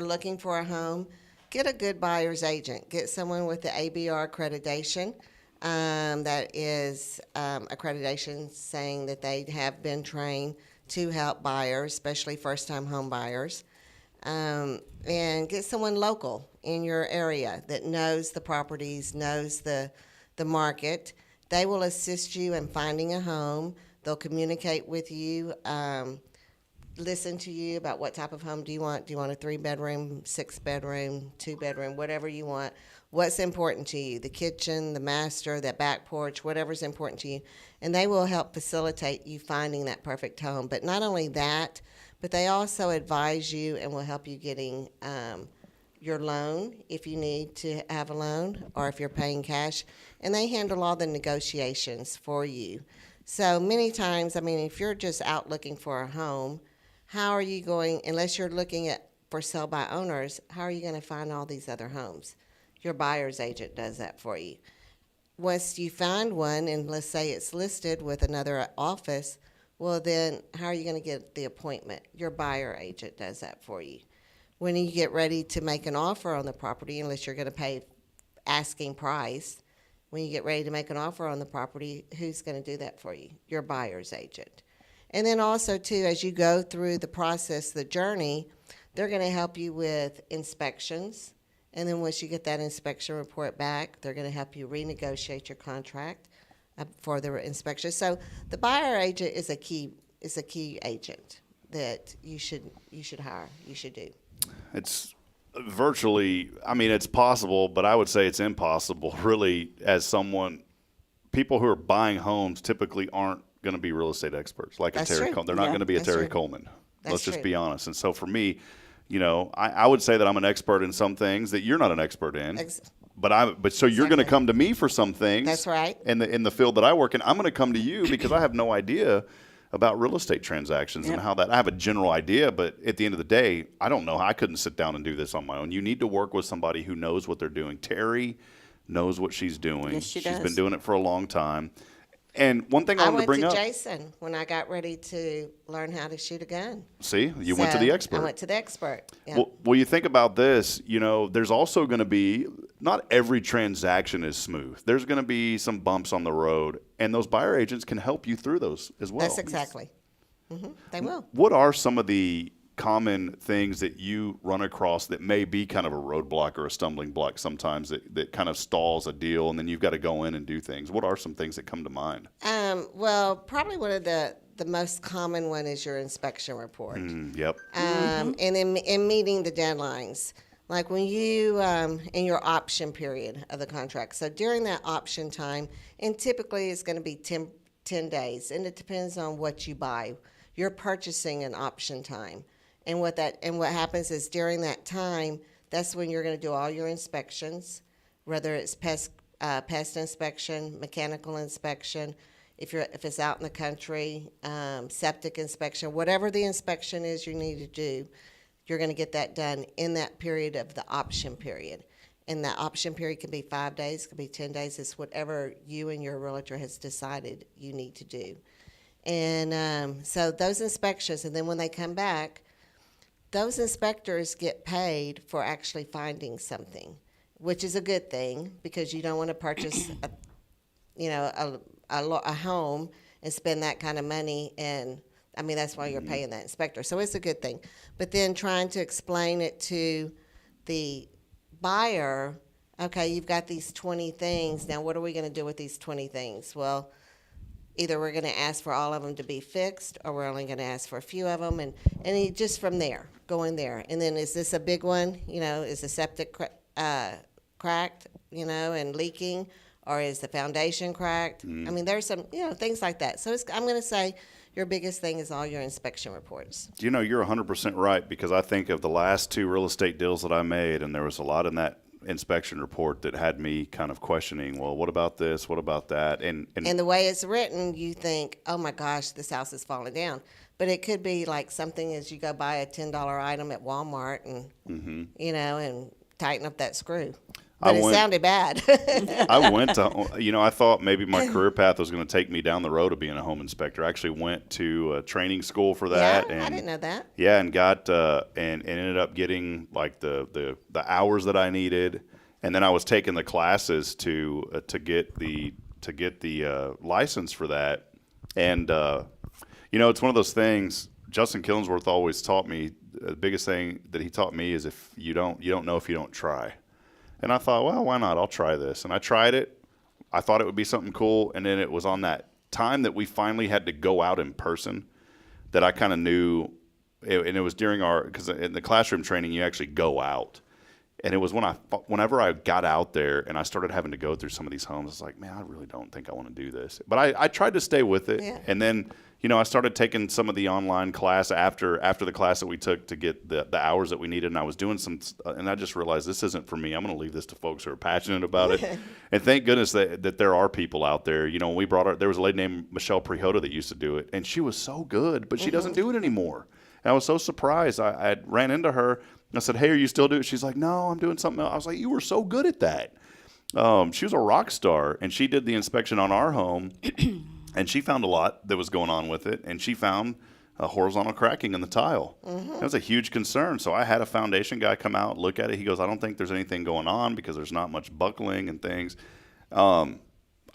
S12: looking for a home, get a good buyer's agent. Get someone with the ABR accreditation. That is accreditation saying that they have been trained to help buyers, especially first-time home buyers. And get someone local in your area that knows the properties, knows the market. They will assist you in finding a home. They'll communicate with you, listen to you about what type of home do you want. Do you want a 3-bedroom, 6-bedroom, 2-bedroom, whatever you want. What's important to you, the kitchen, the master, that back porch, whatever's important to you. And they will help facilitate you finding that perfect home. But not only that, but they also advise you and will help you getting your loan if you need to have a loan or if you're paying cash. And they handle all the negotiations for you. So many times, I mean, if you're just out looking for a home, how are you going, unless you're looking for sell by owners, how are you going to find all these other homes? Your buyer's agent does that for you. Once you find one, and let's say it's listed with another office, well then how are you going to get the appointment? Your buyer agent does that for you. When you get ready to make an offer on the property, unless you're going to pay asking price, when you get ready to make an offer on the property, who's going to do that for you? Your buyer's agent. And then also too, as you go through the process, the journey, they're going to help you with inspections. And then once you get that inspection report back, they're going to help you renegotiate your contract for the inspection. So the buyer agent is a key agent that you should hire. You should do.
S2: It's virtually, I mean, it's possible, but I would say it's impossible. Really, as someone, people who are buying homes typically aren't going to be real estate experts like
S12: That's
S2: a Terri
S12: true.
S2: Coleman. They're not going to be a
S12: That's
S2: Terri
S12: true.
S2: Coleman.
S12: That's
S2: Let's just
S12: true.
S2: be honest. And so for me, you know, I would say that I'm an expert in some things that you're not an expert in. But so you're going to come to me for some things.
S12: That's right.
S2: In the field that I work in, I'm going to come to you because I have no idea about real estate transactions and how that. I have a general idea, but at the end of the day, I don't know. I couldn't sit down and do this on my own. You need to work with somebody who knows what they're doing. Terri knows what she's doing.
S12: Yes, she
S2: She's
S12: does.
S2: been doing it for a long time. And one thing I wanted to bring
S12: went
S2: up.
S12: to Jason when I got ready to learn how to shoot a gun.
S2: See, you went to the expert.
S12: I went to the expert. Yeah.
S2: Well, you think about this, you know, there's also going to be, not every transaction is smooth. There's going to be some bumps on the road, and those buyer agents can help you through those as well.
S12: That's exactly. They will.
S2: What are some of the common things that you run across that may be kind of a roadblock or a stumbling block sometimes that kind of stalls a deal, and then you've got to go in and do things? What are some things that come to mind?
S12: Well, probably one of the most common one is your inspection report.
S2: Yep.
S12: And in meeting the deadlines. Like when you, in your option period of the contract. So during that option time, and typically it's going to be 10 days, and it depends on what you buy. You're purchasing an option time. And what happens is during that time, that's when you're going to do all your inspections, whether it's pest inspection, mechanical inspection, if it's out in the country, septic inspection, whatever the inspection is you need to do, you're going to get that done in that period of the option period. And that option period can be 5 days, could be 10 days. It's whatever you and your realtor has decided you need to do. And so those inspections, and then when they come back, those inspectors get paid for actually finding something, which is a good thing because you don't want to purchase a home and spend that kind of money, and that's why you're paying that inspector. So it's a good thing. But then trying to explain it to the buyer, okay, you've got these 20 things. Now, what are we going to do with these 20 things? Well, either we're going to ask for all of them to be fixed, or we're only going to ask for a few of them, and he just from there, going there. And then, is this a big one? You know, is the septic cracked, you know, and leaking, or is the foundation cracked? I mean, there's some, you know, things like that. So I'm going to say your biggest thing is all your inspection reports.
S2: You know, you're 100% right, because I think of the last 2 real estate deals that I made, and there was a lot in that inspection report that had me kind of questioning, well, what about this? What about that? And
S12: the way it's written, you think, oh my gosh, this house is falling down. But it could be like something as you go buy a $10 item at Walmart and, you know, and tighten up that screw. But it sounded bad.
S2: I went to, you know, I thought maybe my career path was going to take me down the road of being a home inspector. I actually went to a training school for that.
S12: Yeah,
S2: and,
S12: I didn't know that.
S2: Yeah, and got, and ended up getting like the hours that I needed. And then I was taking the classes to get the license for that. And, you know, it's one of those things, Justin Killingsworth always taught me, the biggest thing that he taught me is if you don't know if you don't try. And I thought, well, why not? I'll try this. And I tried it. I thought it would be something cool. And then it was on that time that we finally had to go out in person that I kind of knew. And it was during because in the classroom training, you actually go out. And it was whenever I got out there and I started having to go through some of these homes, it's like, man, I really don't think I want to do this. But I tried to stay with it. Yeah. And then, you know, I started taking some of the online class after the class that we took to get the hours that we needed. And I was doing and I just realized this isn't for me. I'm going to leave this to folks who are passionate about it. And thank goodness that there are people out there. You know, when we there was a lady named Michelle Prihota that used to do it. And she was so good, but she doesn't do it anymore. And I was so surprised. I ran into her. I said, hey, are you still doing it? She's like, no, I'm doing something else. I was like, you were so good at that. She was a rock star, and she did the inspection on our home, and she found a lot that was going on with it, and she found a horizontal cracking in the tile. That was a huge concern. So I had a foundation guy come out, look at it. He goes, I don't think there's anything going on because there's not much buckling and things. I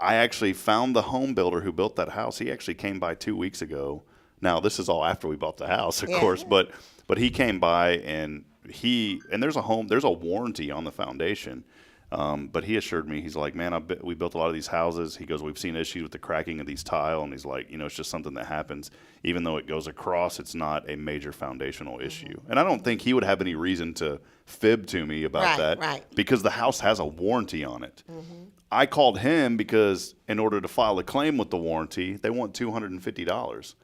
S2: actually found the home builder who built that house. He actually came by 2 weeks ago. Now, this is all after we bought the house, of course, but he came by, and there's a warranty on the foundation. But he assured me, he's like, man, we built a lot of these houses. He goes, we've seen issues with the cracking of these tile. And he's like, you know, it's just something that happens. Even though it goes across, it's not a major foundational issue. And I don't think he would have any reason to fib to me about that because the house has a warranty on it. I called him because in order to file a claim with the warranty, they want $250.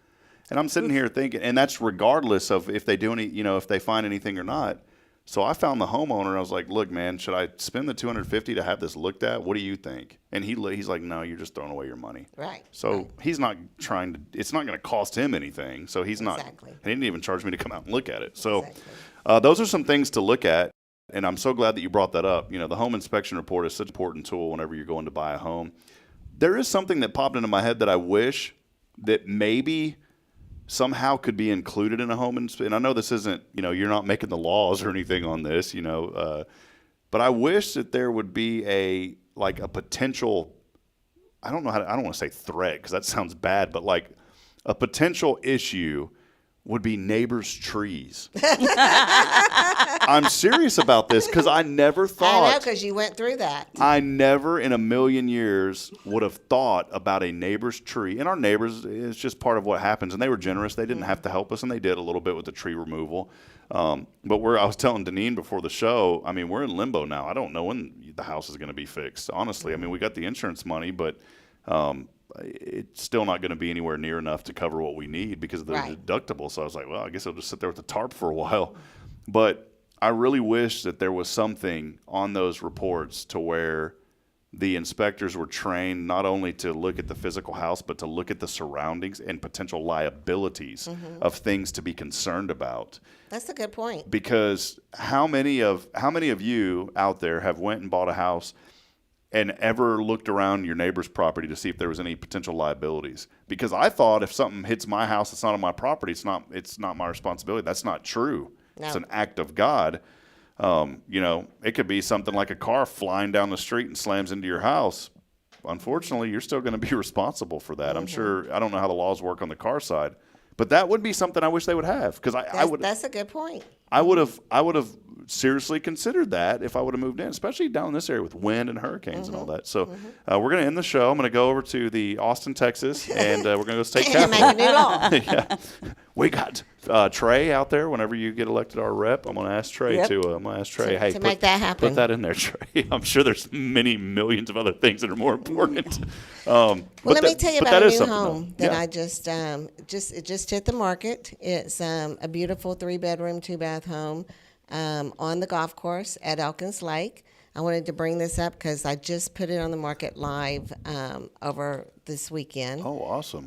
S2: And I'm sitting here thinking, and that's regardless of if they do any, you know, if they find anything or not. So I found the homeowner, and I was like, look, man, should I spend the $250 to have this looked at? What do you think? And he's like, no, you're just throwing away your money. Right. So he's not trying to, it's not going to cost him anything. So he's not, he didn't even charge me to come out and look at it. So those are some things to look at. And I'm so glad that you brought that up. You know, the home inspection report is such an important tool whenever you're going to buy a home. There is something that popped into my head that I wish that maybe somehow could be included in a home and I know this isn't, you know, you're not making the laws or anything on this, you know, but I wish that there would be a potential, I don't want to say threat because that sounds bad, but like a potential issue would be neighbors' trees. I'm serious about this because I never thought.
S12: I know, because you went through that.
S2: I never in a million years would have thought about a neighbor's tree. And our neighbors, it's just part of what happens. And they were generous. They didn't have to help us, and they did a little bit with the tree removal. But I was telling Deneane before the show, I mean, we're in limbo now. I don't know when the house is going to be fixed, honestly. I mean, we got the insurance money, but it's still not going to be anywhere near enough to cover what we need because of the deductible. So I was like, well, I guess I'll just sit there with the tarp for a while. But I really wish that there was something on those reports to where the inspectors were trained not only to look at the physical house, but to look at the surroundings and potential liabilities of things to be concerned about.
S12: That's a good point.
S2: Because how many of you out there have went and bought a house and ever looked around your neighbor's property to see if there was any potential liabilities? Because I thought if something hits my house that's not on my property, it's not my responsibility. That's not true. No. It's an act of God. You know, it could be something like a car flying down the street and slams into your house. Unfortunately, you're still going to be responsible for that. I'm sure. I don't know how the laws work on the car side, but that would be something I wish they would have. Because
S12: that's a good point.
S2: I would have seriously considered that if I would have moved in, especially down in this area with wind and hurricanes and all that. So we're going to end the show. I'm going to go over to the Austin, Texas, and we're going to go state capitol.
S12: Make a new law.
S2: Yeah. We got Trey out there. Whenever you get elected our rep, I'm going to ask Trey hey,
S12: to make that happen.
S2: Put that in there, Trey. I'm sure there's many millions of other things that are more important. Well,
S12: let me tell you about a new home that
S2: Yeah.
S12: I just hit the market. It's a beautiful 3-bedroom, 2-bath home on the golf course at Elkins Lake. I wanted to bring this up because I just put it on the market live over this weekend.
S2: Oh, awesome.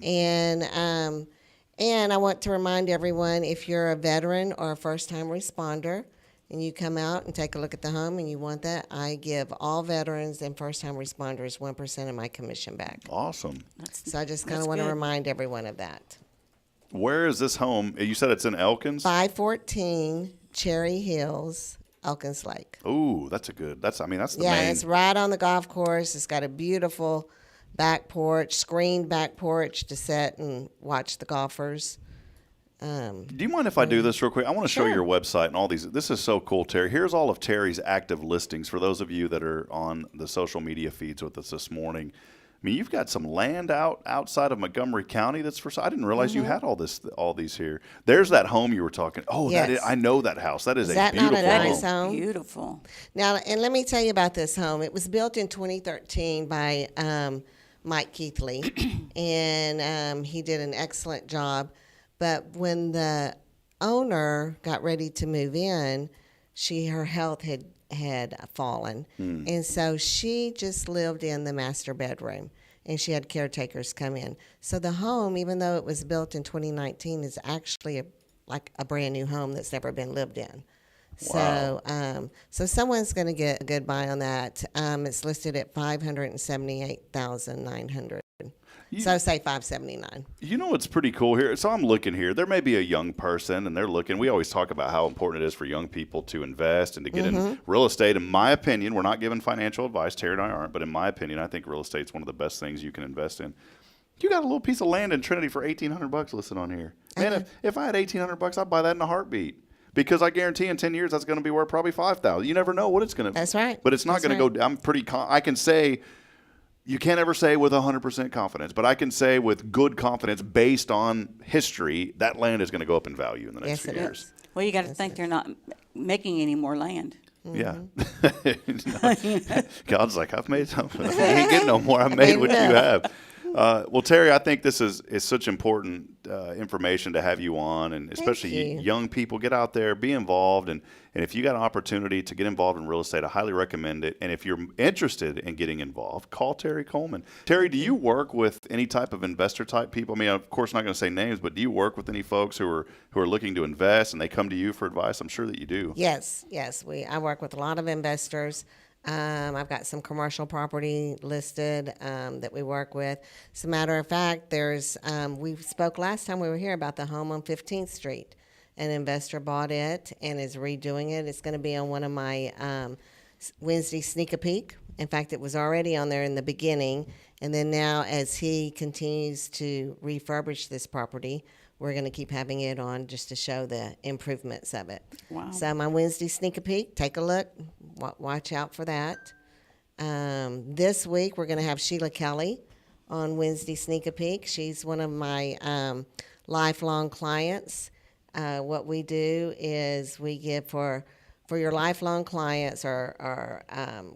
S12: And I want to remind everyone, if you're a veteran or a first-time responder and you come out and take a look at the home and you want that, I give all veterans and first-time responders 1% of my commission back.
S2: Awesome.
S12: So I just kind of want to remind everyone of that.
S2: Where is this home? You said it's in Elkins?
S12: 514 Cherry Hills, Elkins Lake.
S2: Ooh, that's the main.
S12: Yeah, it's right on the golf course. It's got a beautiful back porch, screened back porch to sit and watch the golfers.
S2: Do you mind if I do this real quick? I want to show your website and all these. This is so cool, Terri. Here's all of Terri's active listings for those of you that are on the social media feeds with us this morning. I mean, you've got some land outside of Montgomery County that's for sale. I didn't realize you had all these here. There's that home you were talking. Oh,
S12: yes.
S2: I know that house. That is a
S12: that
S2: beautiful
S12: not a nice
S2: home.
S12: home.
S9: Beautiful.
S12: Now, and let me tell you about this home. It was built in 2013 by Mike Keithley, and he did an excellent job. But when the owner got ready to move in, her health had fallen, and so she just lived in the master bedroom, and she had caretakers come in. So the home, even though it was built in 2019, is actually like a brand new home that's never been lived in.
S2: Wow.
S12: So someone's going to get a good buy on that. It's listed at $578,900. So say $579.
S2: You know what's pretty cool here? So I'm looking here. There may be a young person, and they're looking. We always talk about how important it is for young people to invest and to get in real estate. In my opinion, we're not giving financial advice. Terri and I aren't. But in my opinion, I think real estate's one of the best things you can invest in. You got a little piece of land in Trinity for $1,800 listed on here. Man, if I had $1,800, I'd buy that in a heartbeat. Because I guarantee in 10 years that's going to be worth probably $5,000. You never know what it's going to.
S12: That's right.
S2: But it's not going to go. I'm pretty. I can say. You can't ever say with 100% confidence, but I can say with good confidence based on history that land is going to go up in value in the next few years.
S9: Well, you got to think they're not making any more land.
S2: Yeah. God's like, I've made something. I ain't getting no more. I made what you have. Well, Terri, I think this is such important information to have you on, and especially young people. Get out there, be involved, and if you got an opportunity to get involved in real estate, I highly recommend it. And if you're interested in getting involved, call Terri Coleman. Terri, do you work with any type of investor type people? I mean, of course, I'm not going to say names, but do you work with any folks who are looking to invest and they come to you for advice? I'm sure that you do.
S12: Yes. I work with a lot of investors. I've got some commercial property listed that we work with. As a matter of fact, we spoke last time we were here about the home on 15th Street. An investor bought it and is redoing it. It's going to be on one of my Wednesday sneak a peek. In fact, it was already on there in the beginning. And then now as he continues to refurbish this property, we're going to keep having it on just to show the improvements of it.
S9: Wow.
S12: So my Wednesday sneak a peek, take a look, watch out for that. This week we're going to have Sheila Kelly on Wednesday sneak a peek. She's one of my lifelong clients. What we do is we give for your lifelong clients or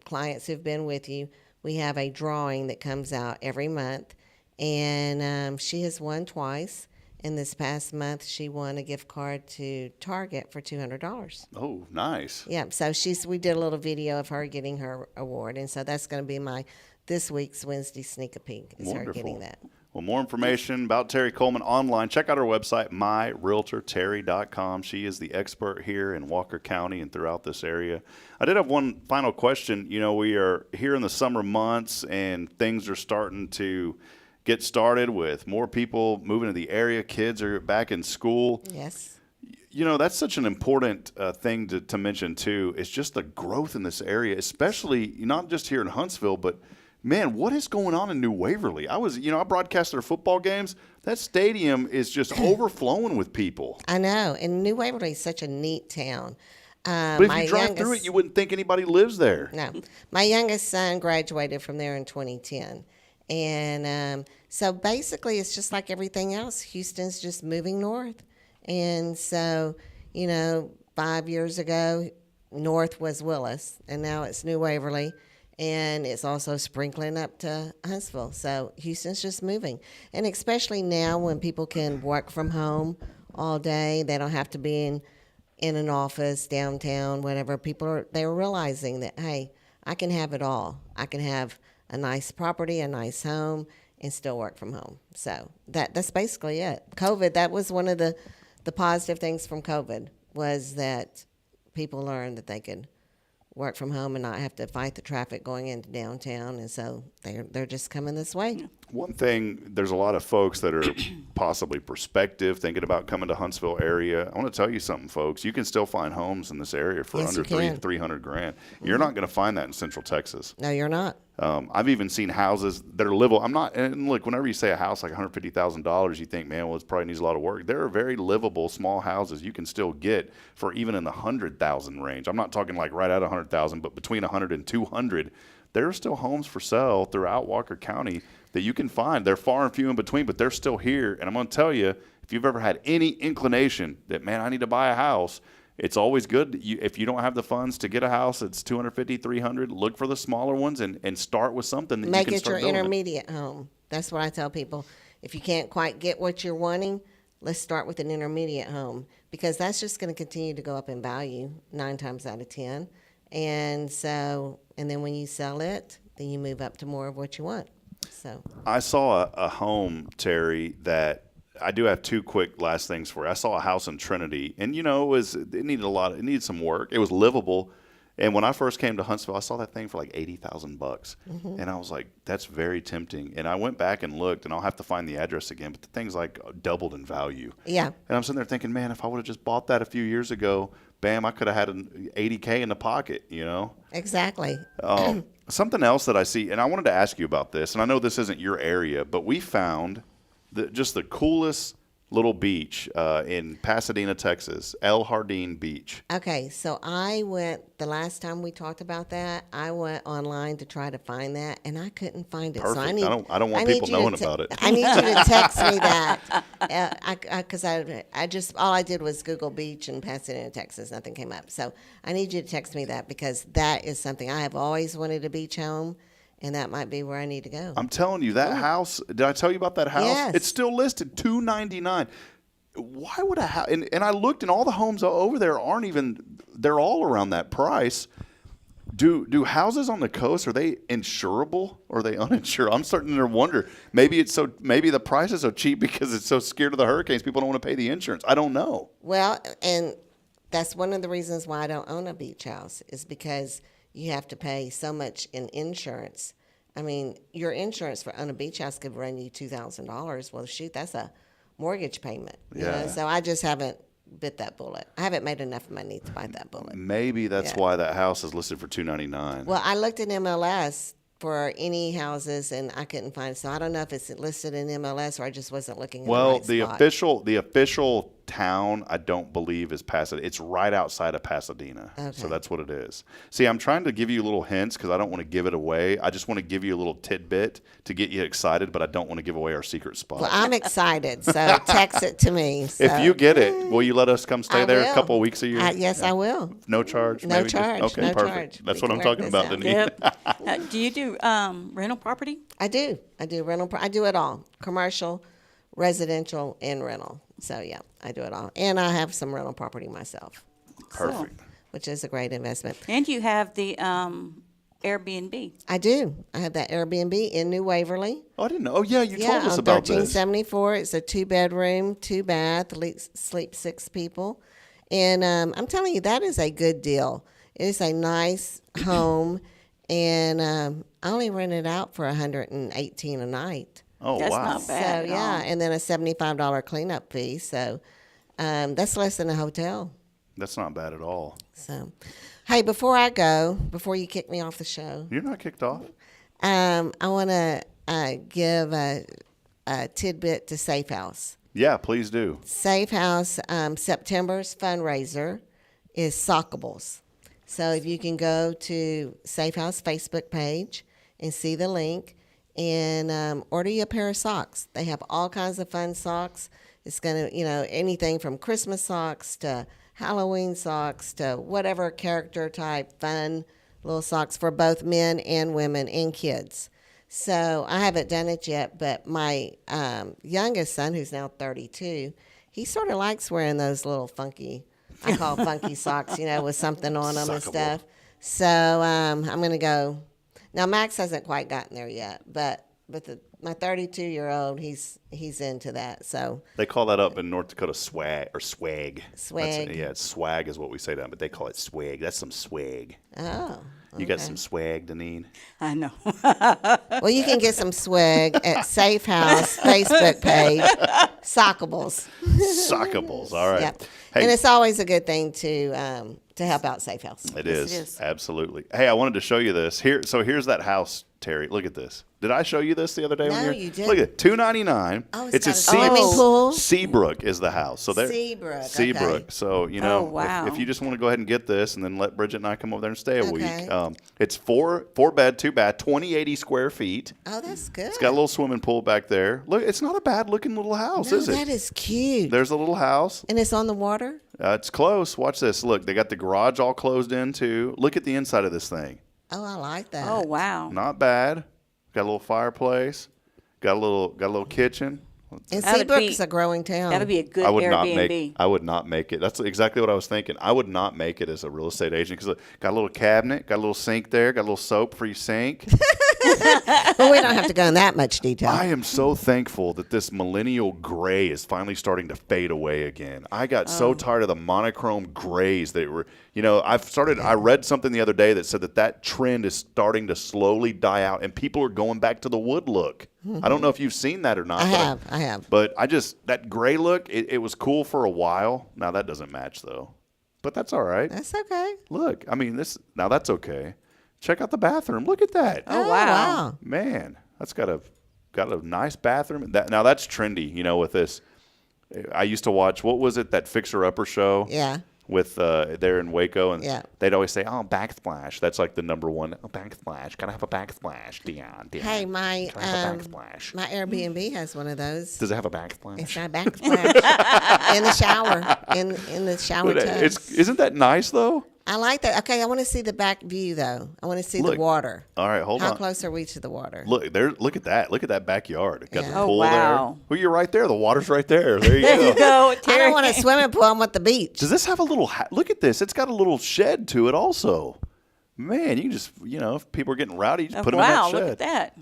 S12: clients who've been with you, we have a drawing that comes out every month. And she has won twice. And this past month, she won a gift card to Target for $200.
S2: Oh, nice.
S12: Yeah, so we did a little video of her getting her award. And so that's going to be this week's Wednesday sneak a peek is
S2: Wonderful.
S12: her getting that.
S2: Well, more information about Terri Coleman online. Check out her website, myrealtorterri.com. She is the expert here in Walker County and throughout this area. I did have one final question. You know, we are here in the summer months, and things are starting to get started with more people moving to the area. Kids are back in school.
S12: Yes.
S2: You know, that's such an important thing to mention, too. It's just the growth in this area, especially not just here in Huntsville, but man, what is going on in New Waverly? I broadcast their football games. That stadium is just overflowing with people.
S12: I know. And New Waverly is such a neat town.
S2: But if you drive through it, you wouldn't think anybody lives there.
S12: No. My youngest son graduated from there in 2010. And so basically it's just like everything else. Houston's just moving north. And so, 5 years ago, north was Willis, and now it's New Waverly. And it's also sprinkling up to Huntsville. So Houston's just moving. And especially now when people can work from home all day, they don't have to be in an office downtown, whatever. They're realizing that, hey, I can have it all. I can have a nice property, a nice home, and still work from home. So that's basically it. COVID, that was one of the positive things from COVID, was that people learned that they could work from home and not have to fight the traffic going into downtown, and so they're just coming this way.
S2: One thing, there's a lot of folks that are possibly prospective, thinking about coming to Huntsville area. I want to tell you something, folks. You can still find homes in this area for under $300,000. Mm-hmm. You're not going to find that in Central Texas.
S12: No, you're not.
S2: I've even seen houses that are livable. And look, whenever you say a house like $150,000, you think, man, well, it probably needs a lot of work. There are very livable small houses you can still get for even in the 100,000 range. I'm not talking like right at 100,000, but between 100 and 200. There are still homes for sale throughout Walker County that you can find. They're far and few in between, but they're still here. And I'm going to tell you, if you've ever had any inclination that, man, I need to buy a house, it's always good. If you don't have the funds to get a house, it's $250,000, $300,000. Look for the smaller ones and start with something that you can start building.
S12: Make it your intermediate home. That's what I tell people. If you can't quite get what you're wanting, let's start with an intermediate home, because that's just going to continue to go up in value 9 times out of 10. And then when you sell it, then you move up to more of what you want. So
S2: I saw a home, Terri, that I do have 2 quick last things for you. I saw a house in Trinity, and it needed some work. It was livable. And when I first came to Huntsville, I saw that thing for like $80,000. Mm-hmm. And I was like, that's very tempting. And I went back and looked, and I'll have to find the address again, but the thing's like doubled in value.
S12: Yeah.
S2: And I'm sitting there thinking, man, if I would have just bought that a few years ago, bam, I could have had an $80K in the pocket,
S12: Exactly.
S2: Something else that I see, and I wanted to ask you about this, and I know this isn't your area, but we found just the coolest little beach in Pasadena, Texas, El Jardín Beach.
S12: Okay, so the last time we talked about that, I went online to try to find that, and I couldn't find it.
S2: Perfect.
S12: So
S2: I don't want people knowing about it.
S12: I need you to text me that, because all I did was Google beach in Pasadena, Texas. Nothing came up. So I need you to text me that, because that is something I have always wanted, a beach home. And that might be where I need to go.
S2: I'm telling you, that house, did I tell you about that house?
S12: Yes.
S2: It's still listed, $299. Why would a house, and I looked, and all the homes over there they're all around that price. Do houses on the coast, are they insurable or are they uninsurable? I'm starting to wonder. Maybe the price is so cheap because it's so scared of the hurricanes, people don't want to pay the insurance. I don't know.
S12: Well, and that's one of the reasons why I don't own a beach house, is because you have to pay so much in insurance. I mean, your insurance on a beach house could run you $2,000. Well, shoot, that's a mortgage payment.
S2: Yeah.
S12: So I just haven't bit that bullet. I haven't made enough money to bite that bullet.
S2: Maybe that's why that house is listed for $299.
S12: Well, I looked at MLS for any houses, and I couldn't find it. So I don't know if it's listed in MLS or I just wasn't looking in the right spot.
S2: The official town, I don't believe, is Pasadena. It's right outside of Pasadena. Okay. So that's what it is. See, I'm trying to give you little hints because I don't want to give it away. I just want to give you a little tidbit to get you excited, but I don't want to give away our secret spot.
S12: Well, I'm excited, so text it to me. So.
S2: If you get it, will you let us come stay there a couple of weeks a year?
S12: Yes, I will.
S2: No charge?
S12: No charge.
S2: Okay,
S12: no
S2: perfect.
S12: Charge.
S2: That's what I'm talking about, Deneane.
S9: Yep. Do you do rental property?
S12: I do. I do rental. I do it all: commercial, residential, and rental. So yeah, I do it all, and I have some rental property myself.
S2: Perfect.
S12: Which is a great investment.
S9: And you have the Airbnb.
S12: I do. I have that Airbnb in New Waverly.
S2: Oh, I didn't know. Oh, yeah, you told us about this.
S12: 1374. It's a 2-bedroom, 2-bath, sleep 6 people. And I'm telling you, that is a good deal. It is a nice home, and I only rent it out for $118 a night.
S2: Oh,
S9: that's
S2: wow.
S9: Not bad.
S12: So, yeah, and then a $75 cleanup fee. So that's less than a hotel.
S2: That's not bad at all.
S12: So, hey, before you kick me off the show.
S2: You're not kicked off.
S12: I want to give a tidbit to Safe House.
S2: Yeah, please do.
S12: Safe House, September's fundraiser is sockables. So if you can go to Safe House Facebook page and see the link and order you a pair of socks. They have all kinds of fun socks. It's going to, anything from Christmas socks to Halloween socks to whatever character type fun little socks for both men and women and kids. So I haven't done it yet, but my youngest son, who's now 32, he sort of likes wearing those little funky, I call funky socks, with something on them and stuff. So I'm going to go. Now, Max hasn't quite gotten there yet, but my 32-year-old, he's into that. So
S2: they call that up in North Dakota swag or swag.
S12: Swag.
S2: It's swag is what we say down, but they call it swag. That's some swag.
S12: Oh.
S2: You got some swag, Deneane?
S9: I know.
S12: Well, you can get some swag at Safe House Facebook page, Sockables.
S2: Sockables, all right.
S12: Yep.
S2: Hey,
S12: and it's always a good thing to help out Safe House.
S2: It is, absolutely. Hey, I wanted to show you this. Here's that house, Terry. Look at this. Did I show you this the other day?
S12: No, you didn't.
S2: Look at it, $299.
S12: Oh,
S2: it's
S12: got a swimming pool.
S2: Seabrook is the house. So there.
S12: Seabrook.
S2: Okay. So if you just want to go ahead and get this, and then let Bridget and I come over there and stay a week. It's four bed, 2 bath, 2080 square feet.
S12: Oh, that's good.
S2: It's got a little swimming pool back there. Look, it's not a bad looking little house, is it?
S12: That is cute.
S2: There's a little house.
S12: And it's on the water.
S2: It's close. Watch this. Look, they got the garage all closed in too. Look at the inside of this thing.
S12: Oh, I like that.
S9: Oh, wow.
S2: Not bad. Got a little fireplace. Got a little kitchen.
S12: And Seabrook's a growing town.
S9: That would be a good
S2: Airbnb. I would not make it. That's exactly what I was thinking. I would not make it as a real estate agent because got a little cabinet, got a little sink there, got a little soap for your sink.
S12: Well, we don't have to go in that much detail.
S2: I am so thankful that this millennial gray is finally starting to fade away again. I got so tired of the monochrome grays that were, I read something the other day that said that trend is starting to slowly die out and people are going back to the wood look. Mm-hmm. I don't know if you've seen that or not.
S12: I have.
S2: But that gray look, it was cool for a while. Now that doesn't match though. But that's all right.
S12: That's okay.
S2: Look, now that's okay. Check out the bathroom. Look at that.
S12: Oh, wow.
S2: Man, that's got a nice bathroom. Now that's trendy, with this. I used to watch, what was it, that Fixer Upper show?
S12: Yeah.
S2: With there in Waco, and
S12: yeah.
S2: They'd always say, "Oh, backsplash." That's like the number one. Oh, backsplash. Gotta have a backsplash, Dion.
S12: Hey, my Airbnb has one of those.
S2: Does it have a backsplash?
S12: It's got a backsplash in the shower, in the shower tub.
S2: Isn't that nice though?
S12: I like that. Okay, I want to see the back view though. I want to see the water.
S2: All right, hold on.
S12: How close are we to the water?
S2: Look there. Look at that. Look at that backyard. Got the pool
S9: wow.
S2: there. Well, you're right there. The water's right there. There you
S9: There you go.
S12: I don't want a swimming pool. I want the beach.
S2: Does this have a little? Look at this. It's got a little shed to it also. Man, you can just if people are getting rowdy, you just put them in that shed.
S9: Wow, look at that.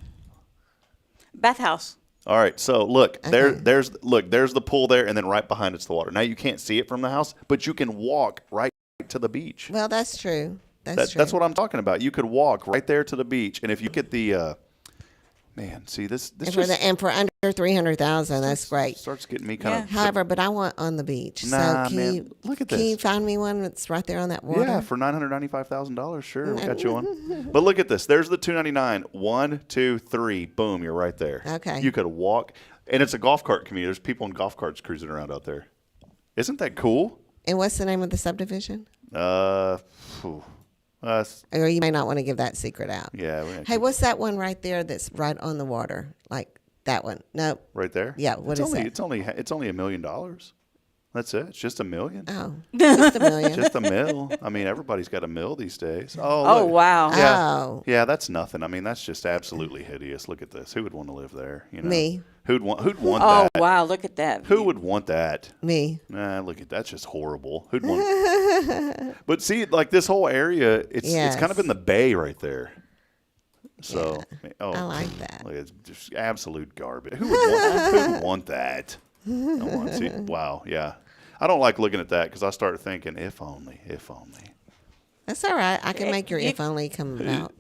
S9: Bathhouse.
S2: All right, so look, there's the pool there, and then right behind it's the water. Now you can't see it from the house, but you can walk right to the beach.
S12: Well, that's true. That's true.
S2: That's what I'm talking about. You could walk right there to the beach, and if you get the see this
S12: and for under $300,000, that's great.
S2: Starts getting me kind of.
S12: However, but I want on the beach.
S2: Nah,
S12: so
S2: man, look at this.
S12: Can you find me one that's right there on that water?
S2: Yeah, for $995,000, sure, we got you one. But look at this. There's the $299. 1, 2, 3. Boom, you're right there.
S12: Okay.
S2: You could walk, and it's a golf cart community. There's people in golf carts cruising around out there. Isn't that cool?
S12: And what's the name of the subdivision?
S2: Or
S12: you may not want to give that secret out.
S2: Yeah.
S12: Hey, what's that one right there that's right on the water? Like that one? No.
S2: Right there?
S12: Yeah. What is that?
S2: It's only $1 million. That's it. It's just $1 million.
S12: Oh, just $1 million.
S2: Just $1 million. I mean, everybody's got $1 million these days.
S9: Oh, wow.
S2: Yeah.
S12: Oh.
S2: Yeah, that's nothing. I mean, that's just absolutely hideous. Look at this. Who would want to live there?
S12: Me.
S2: Who'd want that?
S9: Oh, wow. Look at that.
S2: Who would want that?
S12: Me.
S2: Nah, look at that's just horrible. Who'd want But see, like this whole area, it's kind of in the bay right there. So,
S12: I like that.
S2: Look, it's just absolute garbage. Who would want that? I want to see. Wow, yeah. I don't like looking at that because I start thinking, if only.
S12: That's all right. I can make your if only come out.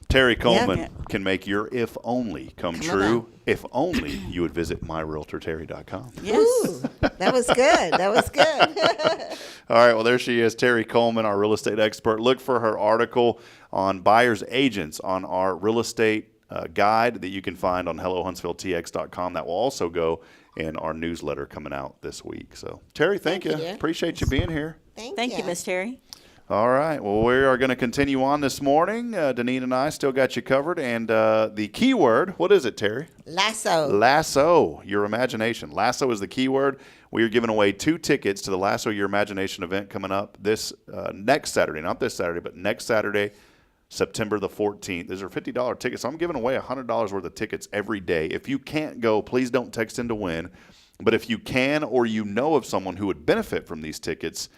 S2: Terri Coleman can make your if only come true. If only you would visit myrealtorterri.com.
S12: Yes. Ooh, that was good. That was good.
S2: All right. Well, there she is, Terri Coleman, our real estate expert. Look for her article on buyer's agents on our real estate guide that you can find on HelloHuntsvilleTX.com. That will also go in our newsletter coming out this week. So, Terri, thank you. Appreciate you being here.
S9: Thank you, Miss Terri.
S2: All right. Well, we are going to continue on this morning. Deneane and I still got you covered. And the keyword, what is it, Terri?
S12: Lasso.
S2: Lasso, your imagination. Lasso is the keyword. We are giving away 2 tickets to the Lasso Your Imagination event coming up this next Saturday. Not this Saturday, but next Saturday, September the 14th. These are $50 tickets. So I'm giving away $100 worth of tickets every day. If you can't go, please don't text in to win. But if you can or you know of someone who would benefit from these tickets,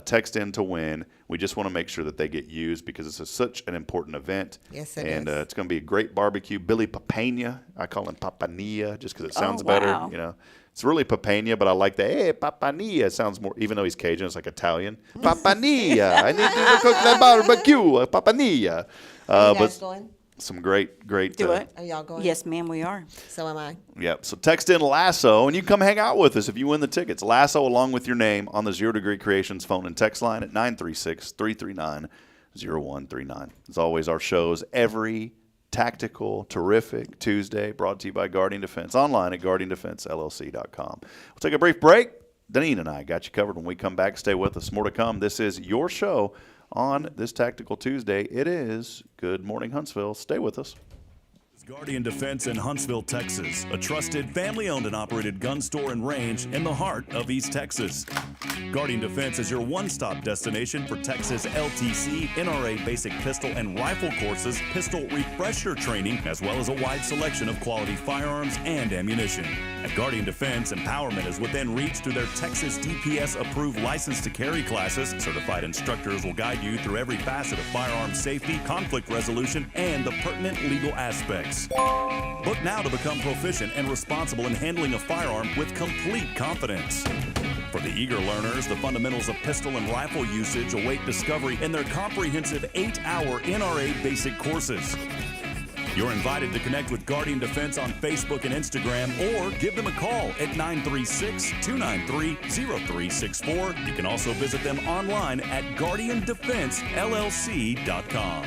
S2: text in to win. We just want to make sure that they get used because it's such an important event.
S12: Yes, it
S2: and
S12: is.
S2: It's going to be a great barbecue. Billy Papania, I call him Papania just because it sounds better. You know, it's really Papania, but I like the hey Papania. It sounds more, even though he's Cajun, it's like Italian. Papania, I need to cook the barbecue. Papania.
S12: Are you guys going?
S2: Some great.
S9: Do it.
S12: Are y'all going?
S9: Yes, ma'am, we are.
S12: So am I.
S2: Yep. So text in Lasso, and you can come hang out with us if you win the tickets. Lasso along with your name on the Zero Degree Creations phone and text line at 936-339-0139. As always, our shows every tactical, terrific Tuesday brought to you by Guardian Defense, online at GuardianDefenseLLC.com. We'll take a brief break. Deneane and I got you covered when we come back. Stay with us. More to come. This is your show on this Tactical Tuesday. It is Good Morning Huntsville. Stay with us.
S1: Guardian Defense in Huntsville, Texas, a trusted family-owned and operated gun store and range in the heart of East Texas. Guardian Defense is your one-stop destination for Texas LTC, NRA basic pistol and rifle courses, pistol refresher training, as well as a wide selection of quality firearms and ammunition. At Guardian Defense, empowerment is within reach through their Texas DPS-approved license to carry classes. Certified instructors will guide you through every facet of firearm safety, conflict resolution, and the pertinent legal aspects. Book now to become proficient and responsible in handling a firearm with complete confidence. For the eager learners, the fundamentals of pistol and rifle usage await discovery in their comprehensive 8-hour NRA basic courses. You're invited to connect with Guardian Defense on Facebook and Instagram or give them a call at 936-293-0364. You can also visit them online at GuardianDefenseLLC.com.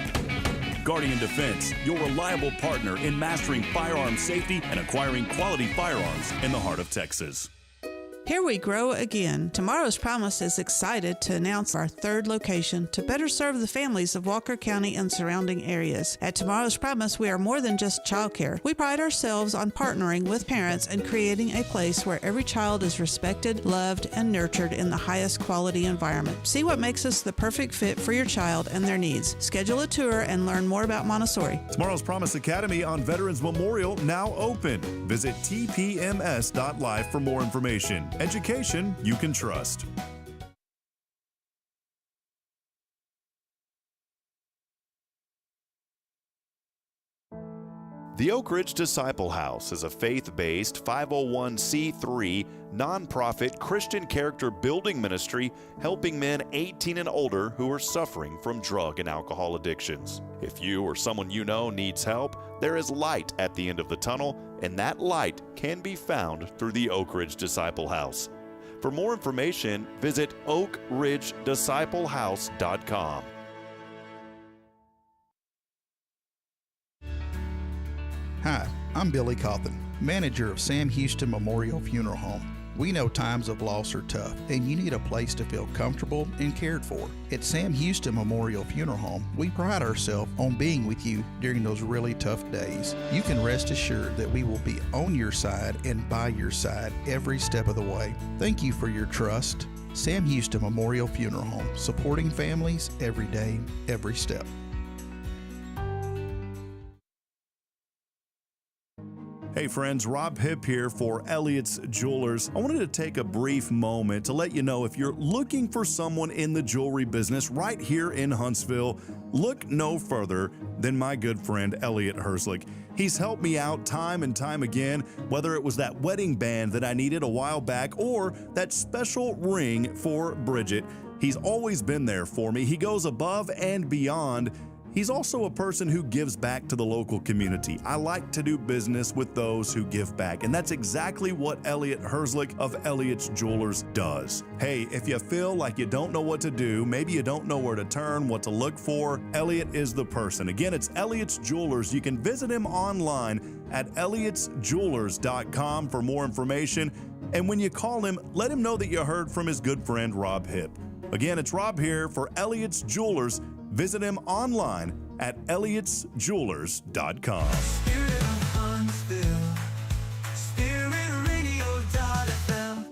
S1: Guardian Defense, your reliable partner in mastering firearm safety and acquiring quality firearms in the heart of Texas.
S13: Here we grow again. Tomorrow's Promise is excited to announce our 3rd location to better serve the families of Walker County and surrounding areas. At Tomorrow's Promise, we are more than just childcare. We pride ourselves on partnering with parents and creating a place where every child is respected, loved, and nurtured in the highest quality environment. See what makes us the perfect fit for your child and their needs. Schedule a tour and learn more about Montessori.
S1: Tomorrow's Promise Academy on Veterans Memorial now open. Visit tpms.live for more information. Education you can trust. The Oak Ridge Disciple House is a faith-based 501c3 nonprofit Christian character building ministry helping men 18 and older who are suffering from drug and alcohol addictions. If you or someone you know needs help, there is light at the end of the tunnel, and that light can be found through the Oak Ridge Disciple House. For more information, visit oakridgedisciplehouse.com.
S7: Hi, I'm Billy Cawthon, manager of Sam Houston Memorial Funeral Home. We know times of loss are tough, and you need a place to feel comfortable and cared for. At Sam Houston Memorial Funeral Home, we pride ourselves on being with you during those really tough days. You can rest assured that we will be on your side and by your side every step of the way. Thank you for your trust. Sam Houston Memorial Funeral Home, supporting families every day, every step.
S1: Hey friends, Rob Hipp here for Elliott's Jewelers. I wanted to take a brief moment to let you know if you're looking for someone in the jewelry business right here in Huntsville, look no further than my good friend Elliott Herslick. He's helped me out time and time again, whether it was that wedding band that I needed a while back or that special ring for Bridget. He's always been there for me. He goes above and beyond. He's also a person who gives back to the local community. I like to do business with those who give back, and that's exactly what Elliot Herzlich of Elliot's Jewelers does. Hey, if you feel like you don't know what to do, maybe you don't know where to turn, what to look for, Elliot is the person. Again, it's Elliot's Jewelers. You can visit him online at elliotsjewelers.com for more information. And when you call him, let him know that you heard from his good friend Rob Hipp. Again, it's Rob here for Elliot's Jewelers. Visit him online at elliotsjewelers.com.
S14: Spirit of Huntsville, spiritradio.fm.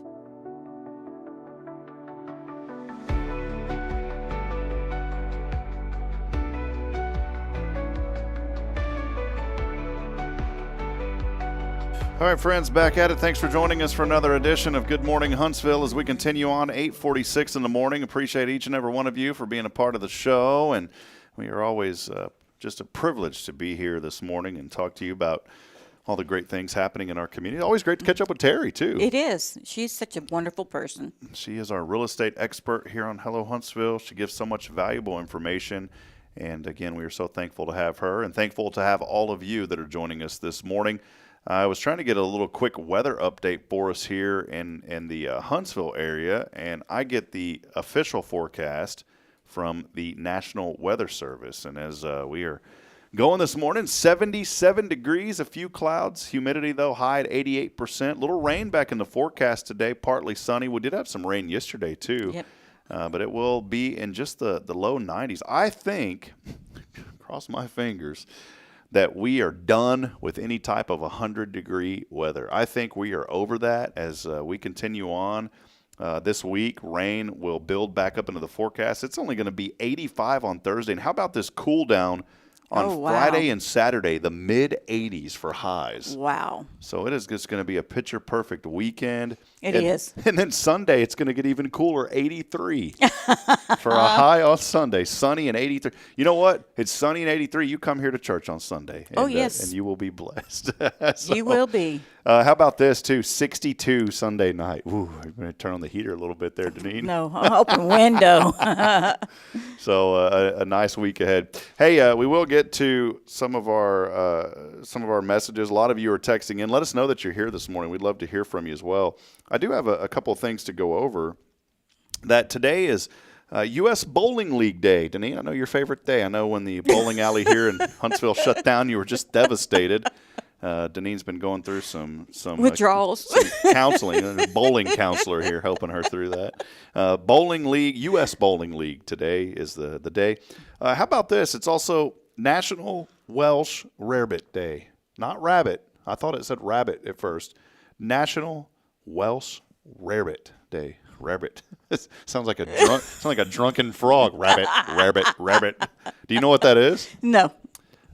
S2: All right, friends, back at it. Thanks for joining us for another edition of Good Morning Huntsville as we continue on 8:46 in the morning. Appreciate each and every one of you for being a part of the show, and we are always just a privilege to be here this morning and talk to you about all the great things happening in our community. Always great to catch up with Terri, too.
S9: It is. She's such a wonderful person.
S2: She is our real estate expert here on Hello Huntsville. She gives so much valuable information. And, again, we are so thankful to have her and thankful to have all of you that are joining us this morning. I was trying to get a little quick weather update for us here in the Huntsville area, and I get the official forecast from the National Weather Service. And as we are going this morning, 77 degrees, a few clouds, humidity, though, high at 88%. Little rain back in the forecast today, partly sunny. We did have some rain yesterday, too.
S9: Yep.
S2: But it will be in just the low 90s. I think, cross my fingers, that we are done with any type of 100-degree weather. I think we are over that as we continue on. This week, rain will build back up into the forecast. It's only going to be 85 on Thursday. And how about this cool down on Friday and Saturday, the mid-80s for highs.
S9: Wow.
S2: So it is just going to be a picture-perfect weekend.
S9: It is.
S2: And then Sunday, it's going to get even cooler, 83 for a high on Sunday. Sunny and 83. You know what? It's sunny and 83. You come here to church on Sunday. And,
S9: yes.
S2: And you will be blessed.
S9: You will be.
S2: How about this, too? 62 Sunday night. Ooh, I'm going to turn on the heater a little bit there, Deneane.
S9: No, open window.
S2: So a nice week ahead. Hey, we will get to some of our messages. A lot of you are texting in. Let us know that you're here this morning. We'd love to hear from you as well. I do have a couple of things to go over. That today is U.S. Bowling League Day. Deneane, I know your favorite day. I know when the bowling alley here in Huntsville shut down, you were just devastated. Deneane's been going through some
S9: withdrawals,
S2: some counseling. There's a bowling counselor here helping her through that. Bowling League, U.S. Bowling League today is the day. How about this? It's also National Welsh Rarebit Day. Not rabbit. I thought it said rabbit at first. National Welsh Rarebit Day. Rabbit. Sounds like a drunken frog. Rabbit, rabbit, rabbit. Do you know what that is?
S9: No.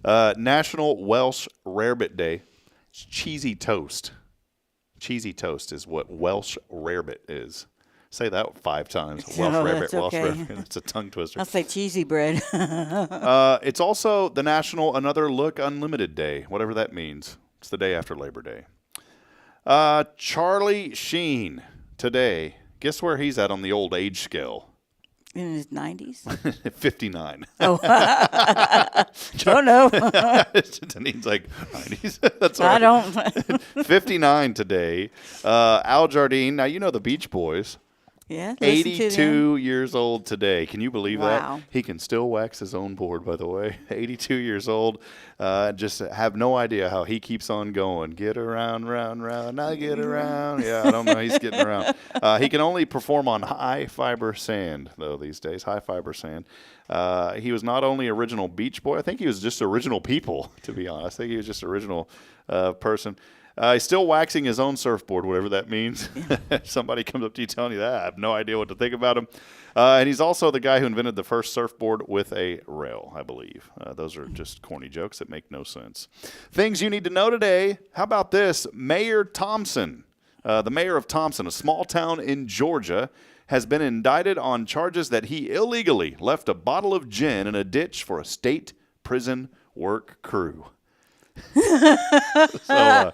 S2: National Welsh Rarebit Day. It's cheesy toast. Cheesy toast is what Welsh rarebit is. Say that 5 times. Welsh rarebit, Welsh rarebit. It's a tongue twister.
S9: I'll say cheesy bread.
S2: It's also the National Another Look Unlimited Day, whatever that means. It's the day after Labor Day. Charlie Sheen today. Guess where he's at on the old age scale?
S9: In his 90s?
S2: 59.
S9: Oh. Don't know.
S2: Deneane's like, 90s? That's all right.
S9: I don't.
S2: 59 today. Al Jardine. Now, you know the Beach Boys.
S9: Yeah.
S2: 82 years old today. Can you believe
S9: Wow.
S2: that? He can still wax his own board, by the way. 82 years old. Just have no idea how he keeps on going. Get around, round, round. I get around. Yeah, I don't know. He's getting around. He can only perform on high fiber sand, though, these days. High fiber sand. He was not only original Beach Boy. I think he was just original people, to be honest. I think he was just original person. He's still waxing his own surfboard, whatever that means. Somebody comes up to you telling you that. I have no idea what to think about him. And he's also the guy who invented the first surfboard with a rail, I believe. Those are just corny jokes that make no sense. Things you need to know today. How about this? Mayor Thompson, the mayor of Thompson, a small town in Georgia, has been indicted on charges that he illegally left a bottle of gin in a ditch for a state prison work crew. So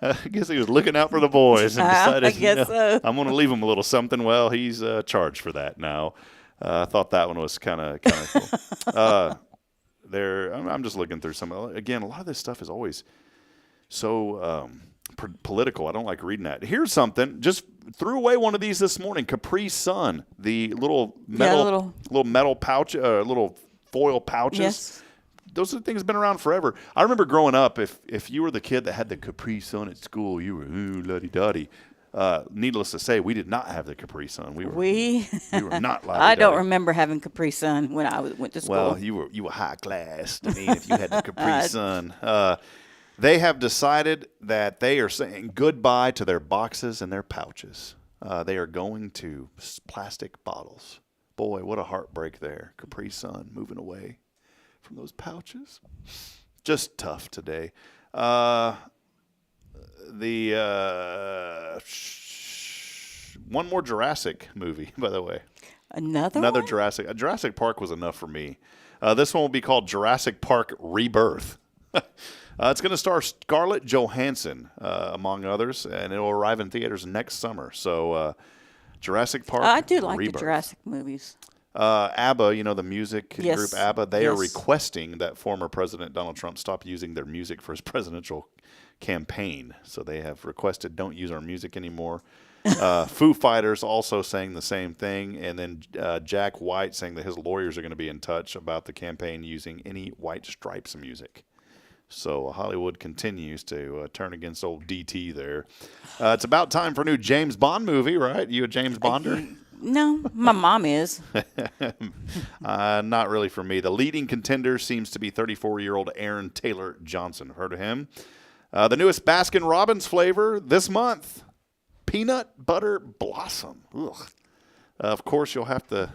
S2: I guess he was looking out for the boys and decided,
S9: I guess so.
S2: I'm going to leave him a little something. Well, he's charged for that now. I thought that one was kind of cool. I'm just looking through some. Again, a lot of this stuff is always so political. I don't like reading that. Here's something. Just threw away one of these this morning. Capri Sun, the little metal, little metal pouch, little foil pouches.
S9: Yes.
S2: Those are things that have been around forever. I remember growing up, if you were the kid that had the Capri Sun at school, you were luddy-duddy. Needless to say, we did not have the Capri Sun. We were not luddy-duddy.
S9: I don't remember having Capri Sun when I went to school.
S2: Well, you were high class. I mean, if you had the Capri Sun. They have decided that they are saying goodbye to their boxes and their pouches. They are going to plastic bottles. Boy, what a heartbreak there. Capri Sun moving away from those pouches. Just tough today. One more Jurassic movie, by the way.
S9: Another one?
S2: Jurassic. Jurassic Park was enough for me. This one will be called Jurassic Park Rebirth. It's going to star Scarlett Johansson, among others, and it will arrive in theaters next summer. So, Jurassic Park
S9: I do like
S2: Rebirth.
S9: the Jurassic movies.
S2: ABBA, the music group ABBA, they are
S9: Yes.
S2: requesting that former President Donald Trump stop using their music for his presidential campaign. So they have requested, don't use our music anymore. Foo Fighters also saying the same thing. And then Jack White saying that his lawyers are going to be in touch about the campaign using any White Stripes music. So Hollywood continues to turn against old DT there. It's about time for a new James Bond movie, right? You a James Bonder?
S9: No, my mom is.
S2: Not really for me. The leading contender seems to be 34-year-old Aaron Taylor Johnson. Heard of him? The newest Baskin-Robbins flavor this month, peanut butter blossom. Ugh. Of course, you'll have to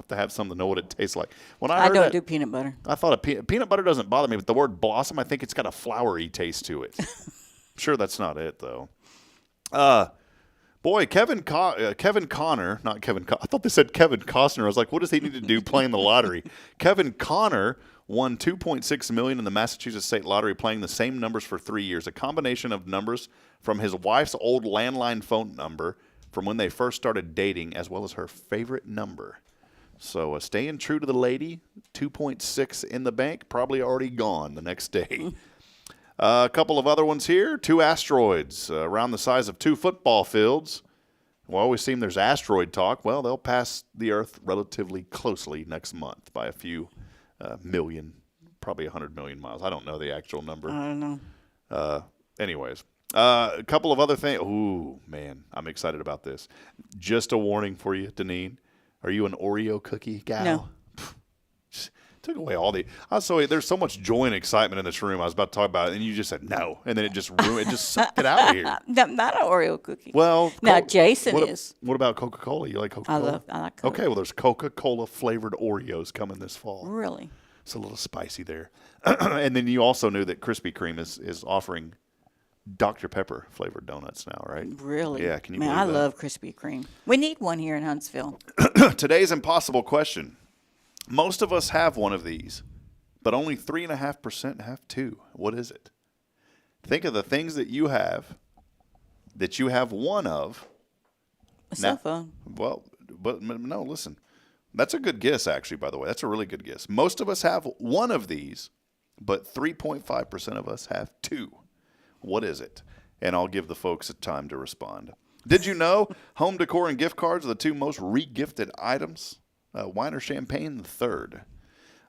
S2: have some to know what it tastes like. When I heard
S9: don't do peanut butter.
S2: I thought peanut butter doesn't bother me, but the word blossom, I think it's got a flowery taste to it. Sure, that's not it though. Boy, Kevin Connor, not Kevin. I thought they said Kevin Costner. I was like, what does he need to do playing the lottery? Kevin Connor won $2.6 million in the Massachusetts State Lottery, playing the same numbers for 3 years. A combination of numbers from his wife's old landline phone number from when they first started dating, as well as her favorite number. So staying true to the lady, 2.6 in the bank, probably already gone the next day. A couple of other ones here. 2 asteroids around the size of 2 football fields. We always seem there's asteroid talk. Well, they'll pass the Earth relatively closely next month by a few million, probably 100 million miles. I don't know the actual number.
S9: I don't know.
S2: Anyways. A couple of other things. Ooh, man, I'm excited about this. Just a warning for you, Deneane. Are you an Oreo cookie gal?
S9: No.
S2: Took away all the. There's so much joy and excitement in this room. I was about to talk about it, and you just said no, and then it just ruined. It just sucked it out of here.
S9: Not an Oreo cookie.
S2: Well,
S9: now Jason is.
S2: What about Coca-Cola? You like Coca-Cola?
S9: I like Coke.
S2: Okay, well, there's Coca-Cola flavored Oreos coming this fall.
S9: Really?
S2: It's a little spicy there. And then you also knew that Krispy Kreme is offering Dr. Pepper flavored donuts now, right?
S9: Really?
S2: Yeah, can you
S9: Man,
S2: believe
S9: I
S2: that?
S9: love Krispy Kreme. We need one here in Huntsville.
S2: Today's impossible question. Most of us have one of these, but only 3.5% have 2. What is it? Think of the things that you have one of.
S9: A cell phone.
S2: Well, but no, listen. That's a good guess, actually, by the way. That's a really good guess. Most of us have one of these, but 3.5% of us have 2. What is it? And I'll give the folks a time to respond. Did you know home decor and gift cards are the 2 most re-gifted items? Wine or champagne, the 3rd.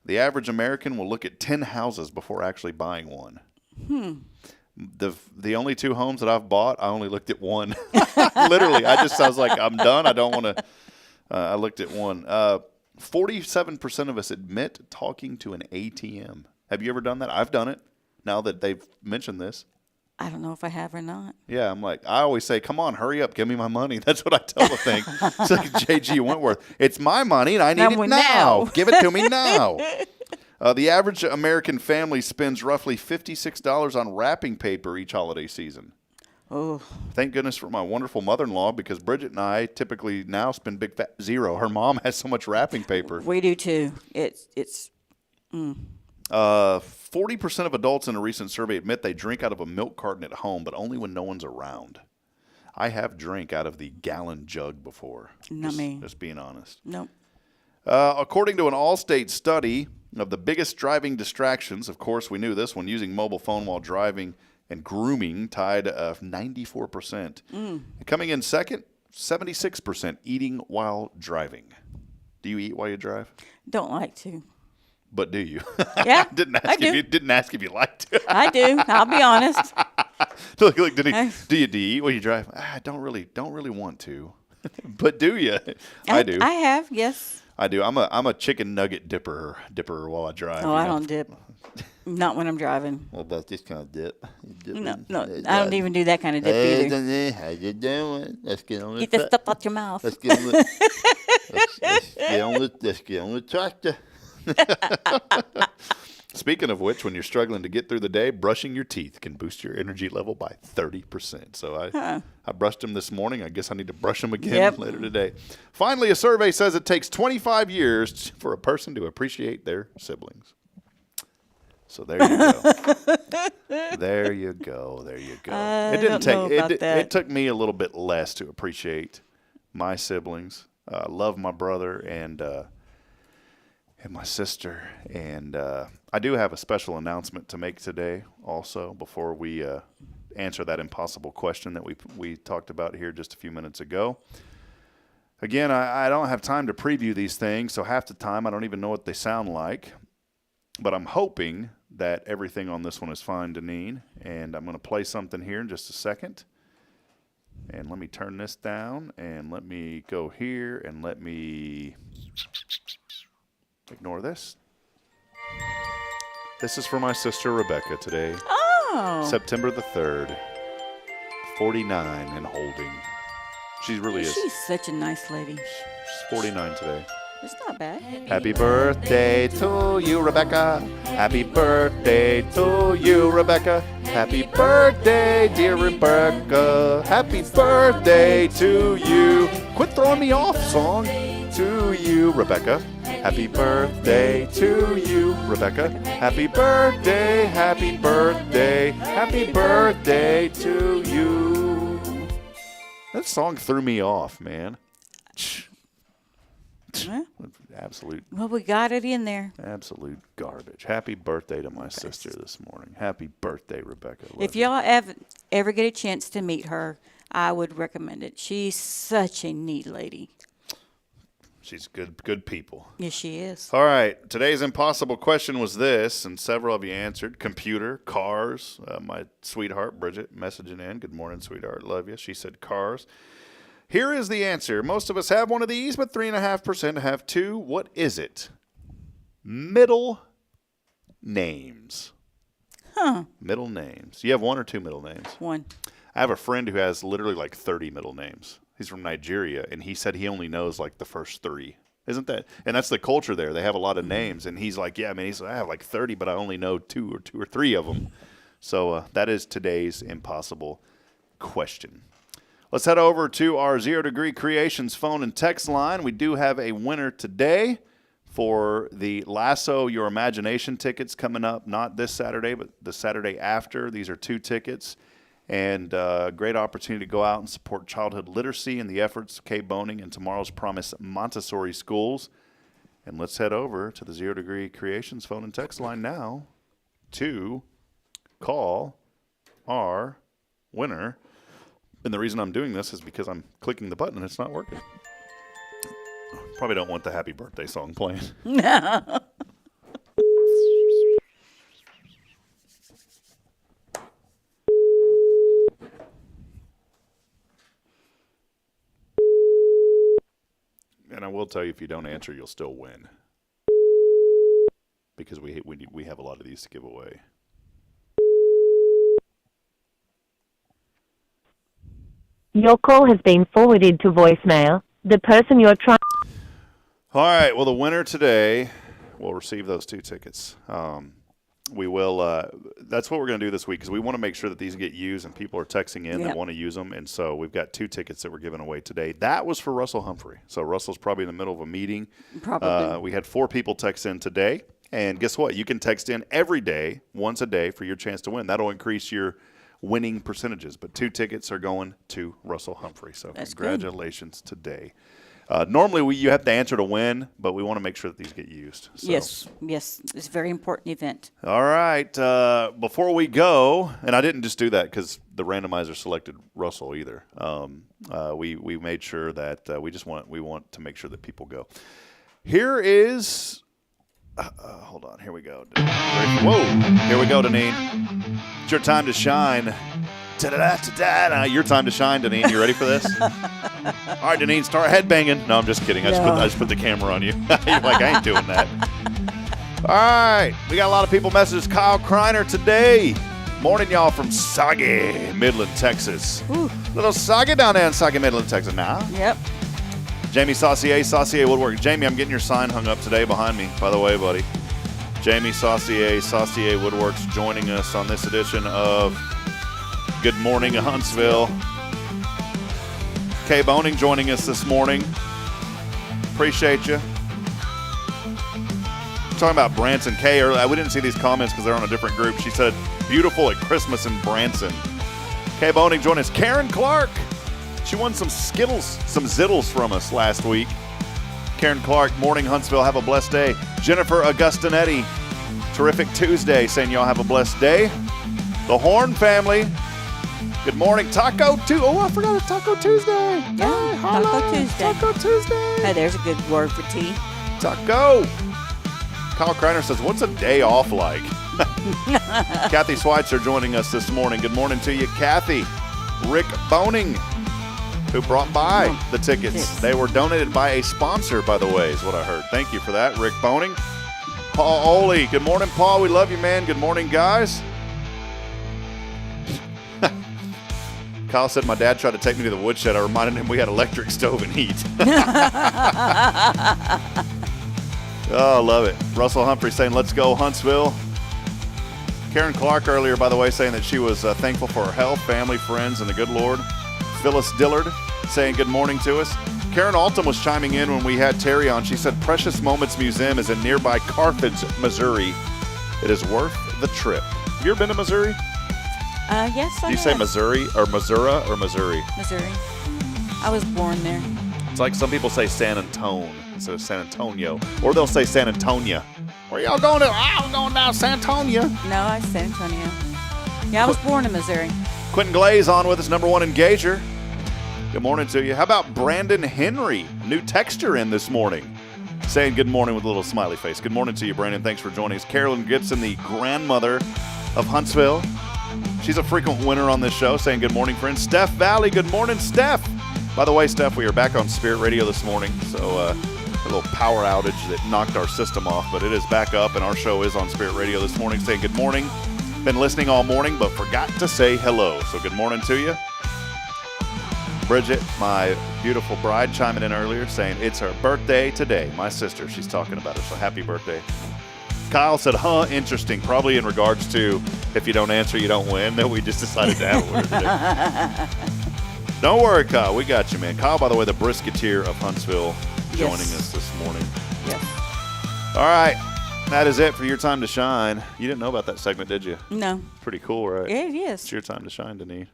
S2: The average American will look at 10 houses before actually buying one. The only 2 homes that I've bought, I only looked at one. Literally, I was like, I'm done. I don't want to. I looked at one. 47% of us admit talking to an ATM. Have you ever done that? I've done it. Now that they've mentioned this.
S9: I don't know if I have or not.
S2: Yeah, I'm like, I always say, come on, hurry up, give me my money. That's what I tell the thing. It's like J.G. Wentworth. It's my money, and I need it now. Give it to me now. The average American family spends roughly $56 on wrapping paper each holiday season.
S9: Oh.
S2: Thank goodness for my wonderful mother-in-law, because Bridget and I typically now spend big fat zero. Her mom has so much wrapping paper.
S9: We do too.
S2: 40% of adults in a recent survey admit they drink out of a milk carton at home, but only when no one's around. I have drank out of the gallon jug before.
S9: Not me.
S2: Just being honest.
S9: Nope.
S2: According to an Allstate study of the biggest driving distractions, of course, we knew this one, using mobile phone while driving and grooming tied 94%. And coming in second, 76% eating while driving. Do you eat while you drive?
S9: Don't like to.
S2: But do you?
S9: Yeah,
S2: didn't ask if you liked to.
S9: I do. I'll be honest.
S2: Look, Deneane, do you eat while you drive? I don't really want to. But do you? I do.
S9: I have, yes.
S2: I do. I'm a chicken nugget dipper while I drive.
S9: Oh, I don't dip. Not when I'm driving.
S15: What about this kind of dip?
S9: No, I don't even do that kind of dip either.
S15: How you doing? Let's get on the
S9: Get the stuff out your mouth.
S15: Let's get on the, let's get on the tractor.
S2: Speaking of which, when you're struggling to get through the day, brushing your teeth can boost your energy level by 30%. So I brushed them this morning. I guess I need to brush them again later today. Finally, a survey says it takes 25 years for a person to appreciate their siblings. So there you go. There you go. It didn't take. It took me a little bit less to appreciate my siblings. I love my brother and my sister. And I do have a special announcement to make today also before we answer that impossible question that we talked about here just a few minutes ago. Again, I don't have time to preview these things, so half the time I don't even know what they sound like. But I'm hoping that everything on this one is fine, Deneane. And I'm going to play something here in just a second. And let me turn this down, and let me go here, and let me ignore this. This is for my sister Rebecca today.
S9: Oh.
S2: September the 3rd. 49 and holding. She really is.
S9: She's such a nice lady.
S2: She's 49 today.
S9: It's not bad.
S2: Happy birthday to you, Rebecca. Happy birthday to you, Rebecca. Happy birthday, dear Rebecca. Happy birthday to you. Quit throwing me off, song. To you, Rebecca. Happy birthday to you, Rebecca. Happy birthday, happy birthday, happy birthday to you. That song threw me off, man. Absolute.
S9: Well, we got it in there.
S2: Absolute garbage. Happy birthday to my sister this morning. Happy birthday, Rebecca.
S9: If y'all ever get a chance to meet her, I would recommend it. She's such a neat lady.
S2: She's good people.
S9: Yes, she is.
S2: All right. Today's impossible question was this, and several of you answered. Computer, cars. My sweetheart, Bridget, messaging in. Good morning, sweetheart. Love you. She said cars. Here is the answer. Most of us have one of these, but 3.5% have two. What is it? Middle names.
S9: Huh.
S2: Middle names. You have one or two middle names?
S9: One.
S2: I have a friend who has literally like 30 middle names. He's from Nigeria, and he said he only knows like the first 3. Isn't that? And that's the culture there. They have a lot of names, and he's like, yeah, man, I have like 30, but I only know two or three of them. So that is today's impossible question. Let's head over to our 0 Degree Creations phone and text line. We do have a winner today for the Lasso Your Imagination tickets coming up, not this Saturday, but the Saturday after. These are 2 tickets. And a great opportunity to go out and support childhood literacy and the efforts of Kay Boning and Tomorrow's Promise Montessori schools. And let's head over to the 0 Degree Creations phone and text line now to call our winner. And the reason I'm doing this is because I'm clicking the button and it's not working. Probably don't want the happy birthday song playing.
S9: No.
S2: And I will tell you, if you don't answer, you'll still win. Because we have a lot of these to give away.
S16: Your call has been forwarded to voicemail. The person you're trying...
S2: All right. Well, the winner today will receive those 2 tickets. We will. That's what we're going to do this week because we want to make sure that these get used and people are texting in that want to use them. And so we've got 2 tickets that we're giving away today. That was for Russell Humphrey. So Russell's probably in the middle of a meeting.
S9: Probably.
S2: We had 4 people text in today. And guess what? You can text in every day, once a day, for your chance to win. That'll increase your winning percentages. But 2 tickets are going to Russell Humphrey. So
S9: That's
S2: congratulations today. Normally, you have to answer to win, but we want to make sure that these get used. So.
S9: Yes, it's a very important event.
S2: All right. Before we go, and I didn't just do that because the randomizer selected Russell either. We made sure that we want to make sure that people go. Here is. Hold on. Here we go. Whoa. Here we go, Deneane. It's your time to shine. Your time to shine, Deneane. You ready for this? All right, Deneane, start headbanging. No, I'm just kidding. I just put the camera on you. You're like, I ain't doing that. All right. We got a lot of people messages. Kyle Kreiner today. Morning, y'all, from Soggy, Midland, Texas.
S9: Ooh.
S2: Little soggy down there in Soggy, Midland, Texas now.
S9: Yep.
S2: Jamie Saucier Woodwork. Jamie, I'm getting your sign hung up today behind me, by the way, buddy. Jamie Saucier Woodworks joining us on this edition of Good Morning Huntsville. Kay Boning joining us this morning. Appreciate you. Talking about Branson. Kay, earlier, we didn't see these comments because they're on a different group. She said, beautiful at Christmas in Branson. Kay Boning joining us. Karen Clark. She won some Skittles, some Zittles from us last week. Karen Clark, Morning Huntsville, have a blessed day. Jennifer Augustinetti, terrific Tuesday, saying y'all have a blessed day. The Horn family, good morning. Taco Tuesday. Oh, I forgot it's Taco Tuesday.
S9: Yeah, Taco Tuesday.
S2: Taco Tuesday.
S9: Hey, there's a good word for tea.
S2: Taco. Kyle Kreiner says, what's a day off like? Kathy Schweitzer joining us this morning. Good morning to you, Kathy. Rick Boning, who brought by the tickets.
S9: Yes.
S2: They were donated by a sponsor, by the way, is what I heard. Thank you for that, Rick Boning. Paul Oley. Good morning, Paul. We love you, man. Good morning, guys. Kyle said my dad tried to take me to the woodshed. I reminded him we had electric stove and heat. Oh, I love it. Russell Humphrey saying, let's go, Huntsville. Karen Clark earlier, by the way, saying that she was thankful for her health, family, friends, and the good Lord. Phyllis Dillard saying good morning to us. Karen Alton was chiming in when we had Terri on. She said Precious Moments Museum is in nearby Carthage, Missouri. It is worth the trip. Have you ever been to Missouri?
S9: Yes, I
S2: Do you
S9: have.
S2: say Missouri or Missouri or Missouri?
S9: Missouri. I was born there.
S2: It's like some people say San Antonio instead of San Antonio. Or they'll say San Antonio. Where y'all going to? I'm going down San Antonio.
S9: No, I San Antonio. Yeah, I was born in Missouri.
S2: Quentin Glaze on with us, number one engager. Good morning to you. How about Brandon Henry? New texture in this morning. Saying good morning with a little smiley face. Good morning to you, Brandon. Thanks for joining us. Carolyn Gibson, the grandmother of Huntsville. She's a frequent winner on this show, saying good morning, friends. Steph Valley. Good morning, Steph. By the way, Steph, we are back on Spirit Radio this morning. So a little power outage that knocked our system off, but it is back up, and our show is on Spirit Radio this morning, saying good morning. Been listening all morning, but forgot to say hello. So good morning to you. Bridget, my beautiful bride, chiming in earlier, saying it's her birthday today. My sister, she's talking about her, so happy birthday. Kyle said, interesting. Probably in regards to if you don't answer, you don't win. That we just decided to have a word today. Don't worry, Kyle. We got you, man. Kyle, by the way, the brisketeer of Huntsville, joining us this morning.
S9: Yes.
S2: All right. That is it for Your Time to Shine. You didn't know about that segment, did you?
S9: No.
S2: Pretty cool, right?
S9: Yeah, it is.
S2: It's your time to shine, Deneane.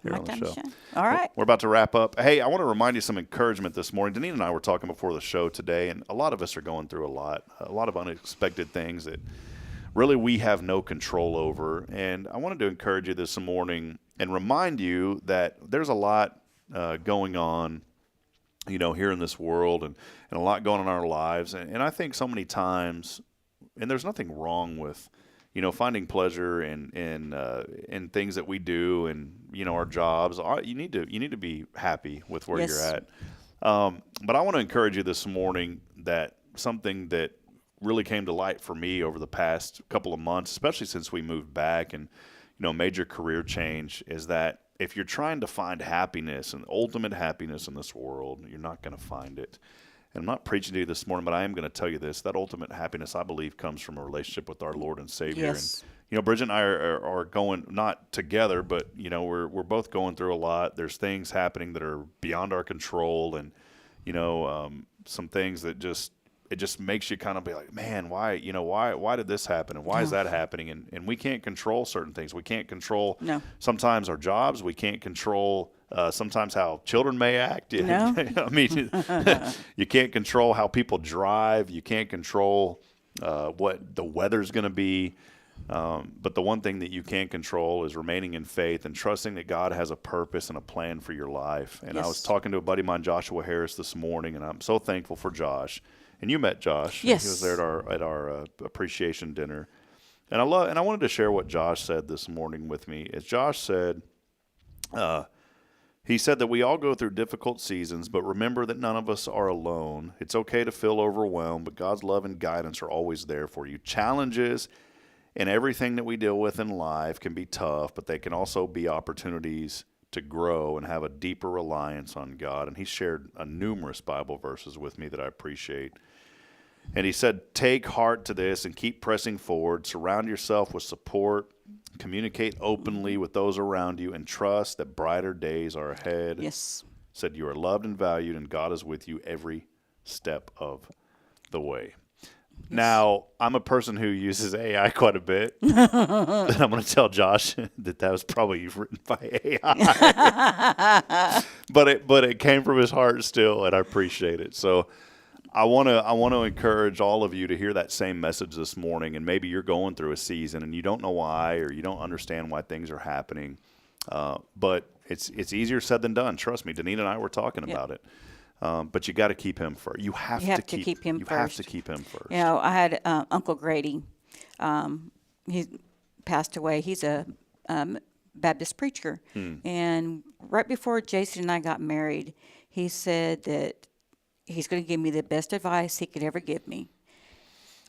S2: Here
S9: My
S2: on the
S9: time
S2: show.
S9: to shine. All right.
S2: We're about to wrap up. Hey, I want to remind you some encouragement this morning. Deneane and I were talking before the show today, and a lot of us are going through a lot of unexpected things that really we have no control over. And I wanted to encourage you this morning and remind you that there's a lot going on, here in this world and a lot going on in our lives. And I think so many times, and there's nothing wrong with, finding pleasure in things that we do and, our jobs. You need to be happy with where you're at. But I want to encourage you this morning that something that really came to light for me over the past couple of months, especially since we moved back and, major career change, is that if you're trying to find happiness and ultimate happiness in this world, you're not going to find it. And I'm not preaching to you this morning, but I am going to tell you this. That ultimate happiness, I believe, comes from a relationship with our Lord and Savior.
S9: Yes.
S2: And, Bridget and I are going, not together, but, we're both going through a lot. There's things happening that are beyond our control and, some things that just, it just makes you kind of be like, man, why did this happen, and why is that happening? And we can't control certain things. We can't control sometimes our jobs. We can't control sometimes how children may act.
S9: No.
S2: I mean, you can't control how people drive. You can't control what the weather's going to be. But the one thing that you can control is remaining in faith and trusting that God has a purpose and a plan for your life. And I was talking to a buddy of mine, Joshua Harris, this morning, and I'm so thankful for Josh. And you met Josh.
S9: Yes.
S2: He was there at our appreciation dinner. And I wanted to share what Josh said this morning with me. As Josh said, he said that we all go through difficult seasons, but remember that none of us are alone. It's okay to feel overwhelmed, but God's love and guidance are always there for you. Challenges and everything that we deal with in life can be tough, but they can also be opportunities to grow and have a deeper reliance on God. And he shared numerous Bible verses with me that I appreciate. And he said, take heart to this and keep pressing forward. Surround yourself with support. Communicate openly with those around you and trust that brighter days are ahead.
S9: Yes.
S2: Said you are loved and valued, and God is with you every step of the way. Now, I'm a person who uses AI quite a bit. And I'm going to tell Josh that was probably written by AI. but it came from his heart still, and I appreciate it. So I want to encourage all of you to hear that same message this morning. And maybe you're going through a season and you don't know why, or you don't understand why things are happening. But it's easier said than done. Trust me, Deneane and I were talking about it. But you got to keep him first. You have to keep him first. You have to keep him first.
S9: You know, I had Uncle Grady. He passed away. He's a Baptist preacher. And right before Jason and I got married, he said that he's going to give me the best advice he could ever give me.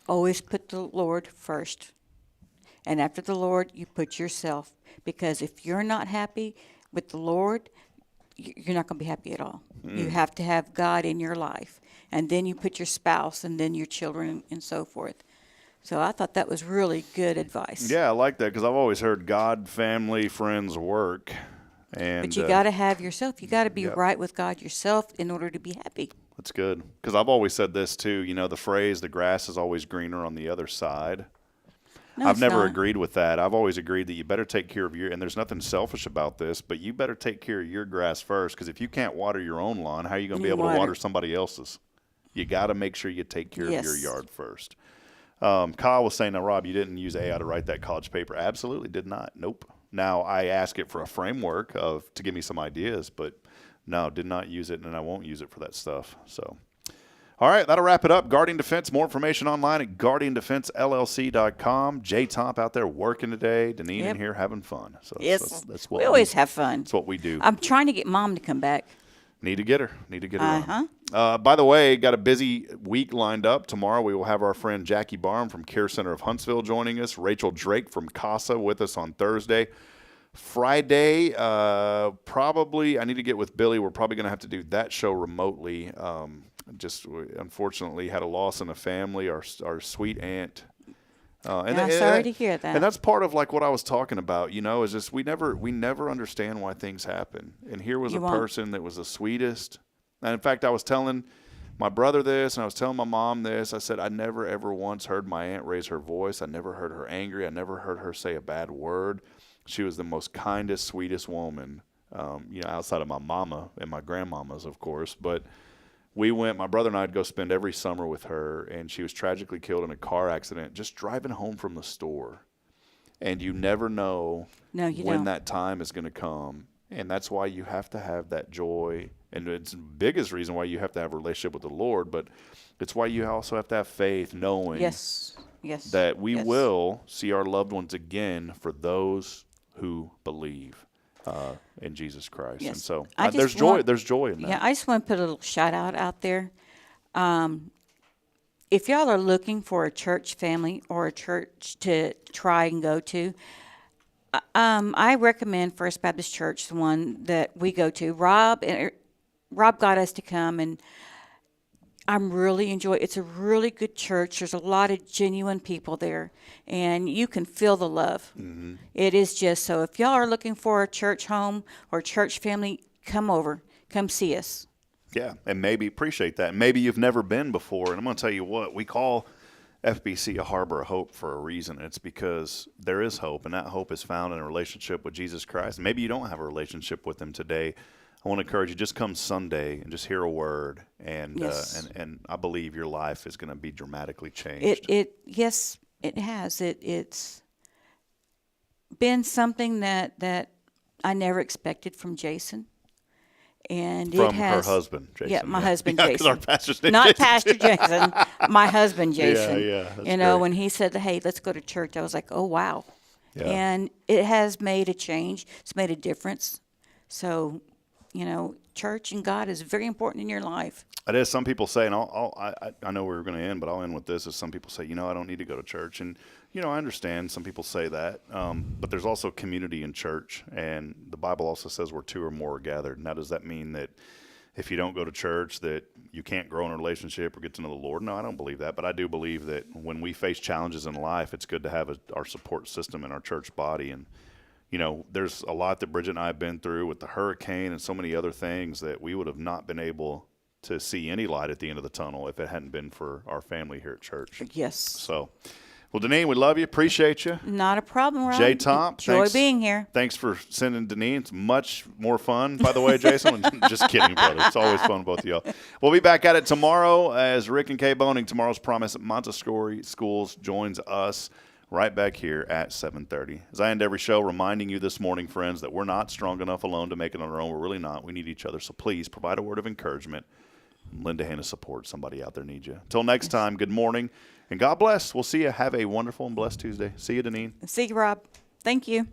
S9: Always put the Lord first. And after the Lord, you put yourself. Because if you're not happy with the Lord, you're not going to be happy at all. You have to have God in your life. And then you put your spouse and then your children and so forth. So I thought that was really good advice.
S2: Yeah, I like that because I've always heard God, family, friends, work.
S9: But you got to have yourself. You got to be right with God yourself in order to be happy.
S2: That's good. Because I've always said this too, you know, the phrase, the grass is always greener on the other side.
S9: No,
S2: I've never agreed with that. I've always agreed that you better take care of and there's nothing selfish about this, but you better take care of your grass first, because if you can't water your own lawn, how are you going to be able to water somebody else's? You got to make sure you take care of your yard first. Kyle was saying, now, Rob, you didn't use AI to write that college paper. Absolutely did not. Nope. Now, I ask it for a framework to give me some ideas, but no, did not use it, and I won't use it for that stuff. So. All right, that'll wrap it up. Guardian Defense, more information online at guardiandefensellc.com. Jay Tomp out there working today. Deneane in here having fun. So that's what
S9: we always have fun.
S2: That's what we do.
S9: I'm trying to get Mom to come back.
S2: Need to get her. On. By the way, got a busy week lined up. Tomorrow we will have our friend Jackie Barham from Care Center of Huntsville joining us. Rachel Drake from CASA with us on Thursday. Friday, probably, I need to get with Billy. We're probably going to have to do that show remotely. Just unfortunately had a loss in the family. Our sweet aunt.
S9: I'm sorry to hear that.
S2: And that's part of like what I was talking about. You know, is just we never understand why things happen. And here was a person that was the sweetest. And in fact, I was telling my brother this, and I was telling my mom this. I said I never ever once heard my aunt raise her voice. I never heard her angry. I never heard her say a bad word. She was the most kindest, sweetest woman. You know, outside of my mama and my grandmamas, of course, but. My brother and I would go spend every summer with her, and she was tragically killed in a car accident just driving home from the store. And you never know when that time is going to come. And that's why you have to have that joy. And it's the biggest reason why you have to have a relationship with the Lord, but it's why you also have to have faith, knowing that we will see our loved ones again for those who believe. In Jesus Christ. And so there's joy in that.
S9: Yeah, I just want to put a little shout out there. If y'all are looking for a church family or a church to try and go to, I recommend First Baptist Church, the one that we go to. Rob got us to come, and I'm really enjoying it. It's a really good church. There's a lot of genuine people there, and you can feel the love. Mm-hmm. It is just so. If y'all are looking for a church home or church family, come over. Come see us.
S2: Yeah, and maybe appreciate that. Maybe you've never been before, and I'm going to tell you what, we call FBC a harbor of hope for a reason. It's because there is hope, and that hope is found in a relationship with Jesus Christ. Maybe you don't have a relationship with him today. I want to encourage you, just come Sunday and just hear a word, and
S9: Yes.
S2: and I believe your life is going to be dramatically changed.
S9: Yes, it has. It's been something that I never expected from Jason. And
S2: From
S9: it has,
S2: her husband, Jason.
S9: Yeah, my
S2: yeah.
S9: husband,
S2: Yeah, 'cause
S9: Jason.
S2: our pastor's name
S9: Not
S2: Jason,
S9: Pastor
S2: too.
S9: Jason, my husband, Jason.
S2: Yeah, that's
S9: you know,
S2: great.
S9: when he said, hey, let's go to church, I was like, oh, wow.
S2: Yeah.
S9: And it has made a change. It's made a difference. So, you know, church and God is very important in your life.
S2: It is. Some people say, and I know we were going to end, but I'll end with this, is some people say, I don't need to go to church. And, I understand some people say that, but there's also community in church. And the Bible also says where two or more are gathered. Now, does that mean that if you don't go to church that you can't grow in a relationship or get to know the Lord? No, I don't believe that. But I do believe that when we face challenges in life, it's good to have our support system in our church body. And, there's a lot that Bridget and I have been through with the hurricane and so many other things that we would have not been able to see any light at the end of the tunnel if it hadn't been for our family here at church.
S9: Yes.
S2: So, well, Deneane, we love you. Appreciate you.
S9: Not a problem, Rob.
S2: Jay Tom,
S9: Enjoy being here.
S2: Thanks for sending Deneane. It's much more fun, by the way, Jason. Just kidding, brother. It's always fun with both of y'all. We'll be back at it tomorrow as Rick and Kay Boning, Tomorrow's Promise at Montessori Schools, joins us right back here at 7:30. As I end every show, reminding you this morning, friends, that we're not strong enough alone to make it on our own. We're really not. We need each other. So please provide a word of encouragement. Lend a hand of support. Somebody out there needs you. Until next time, good morning, and God bless. We'll see you. Have a wonderful and blessed Tuesday. See you, Deneane.
S9: See you, Rob. Thank you.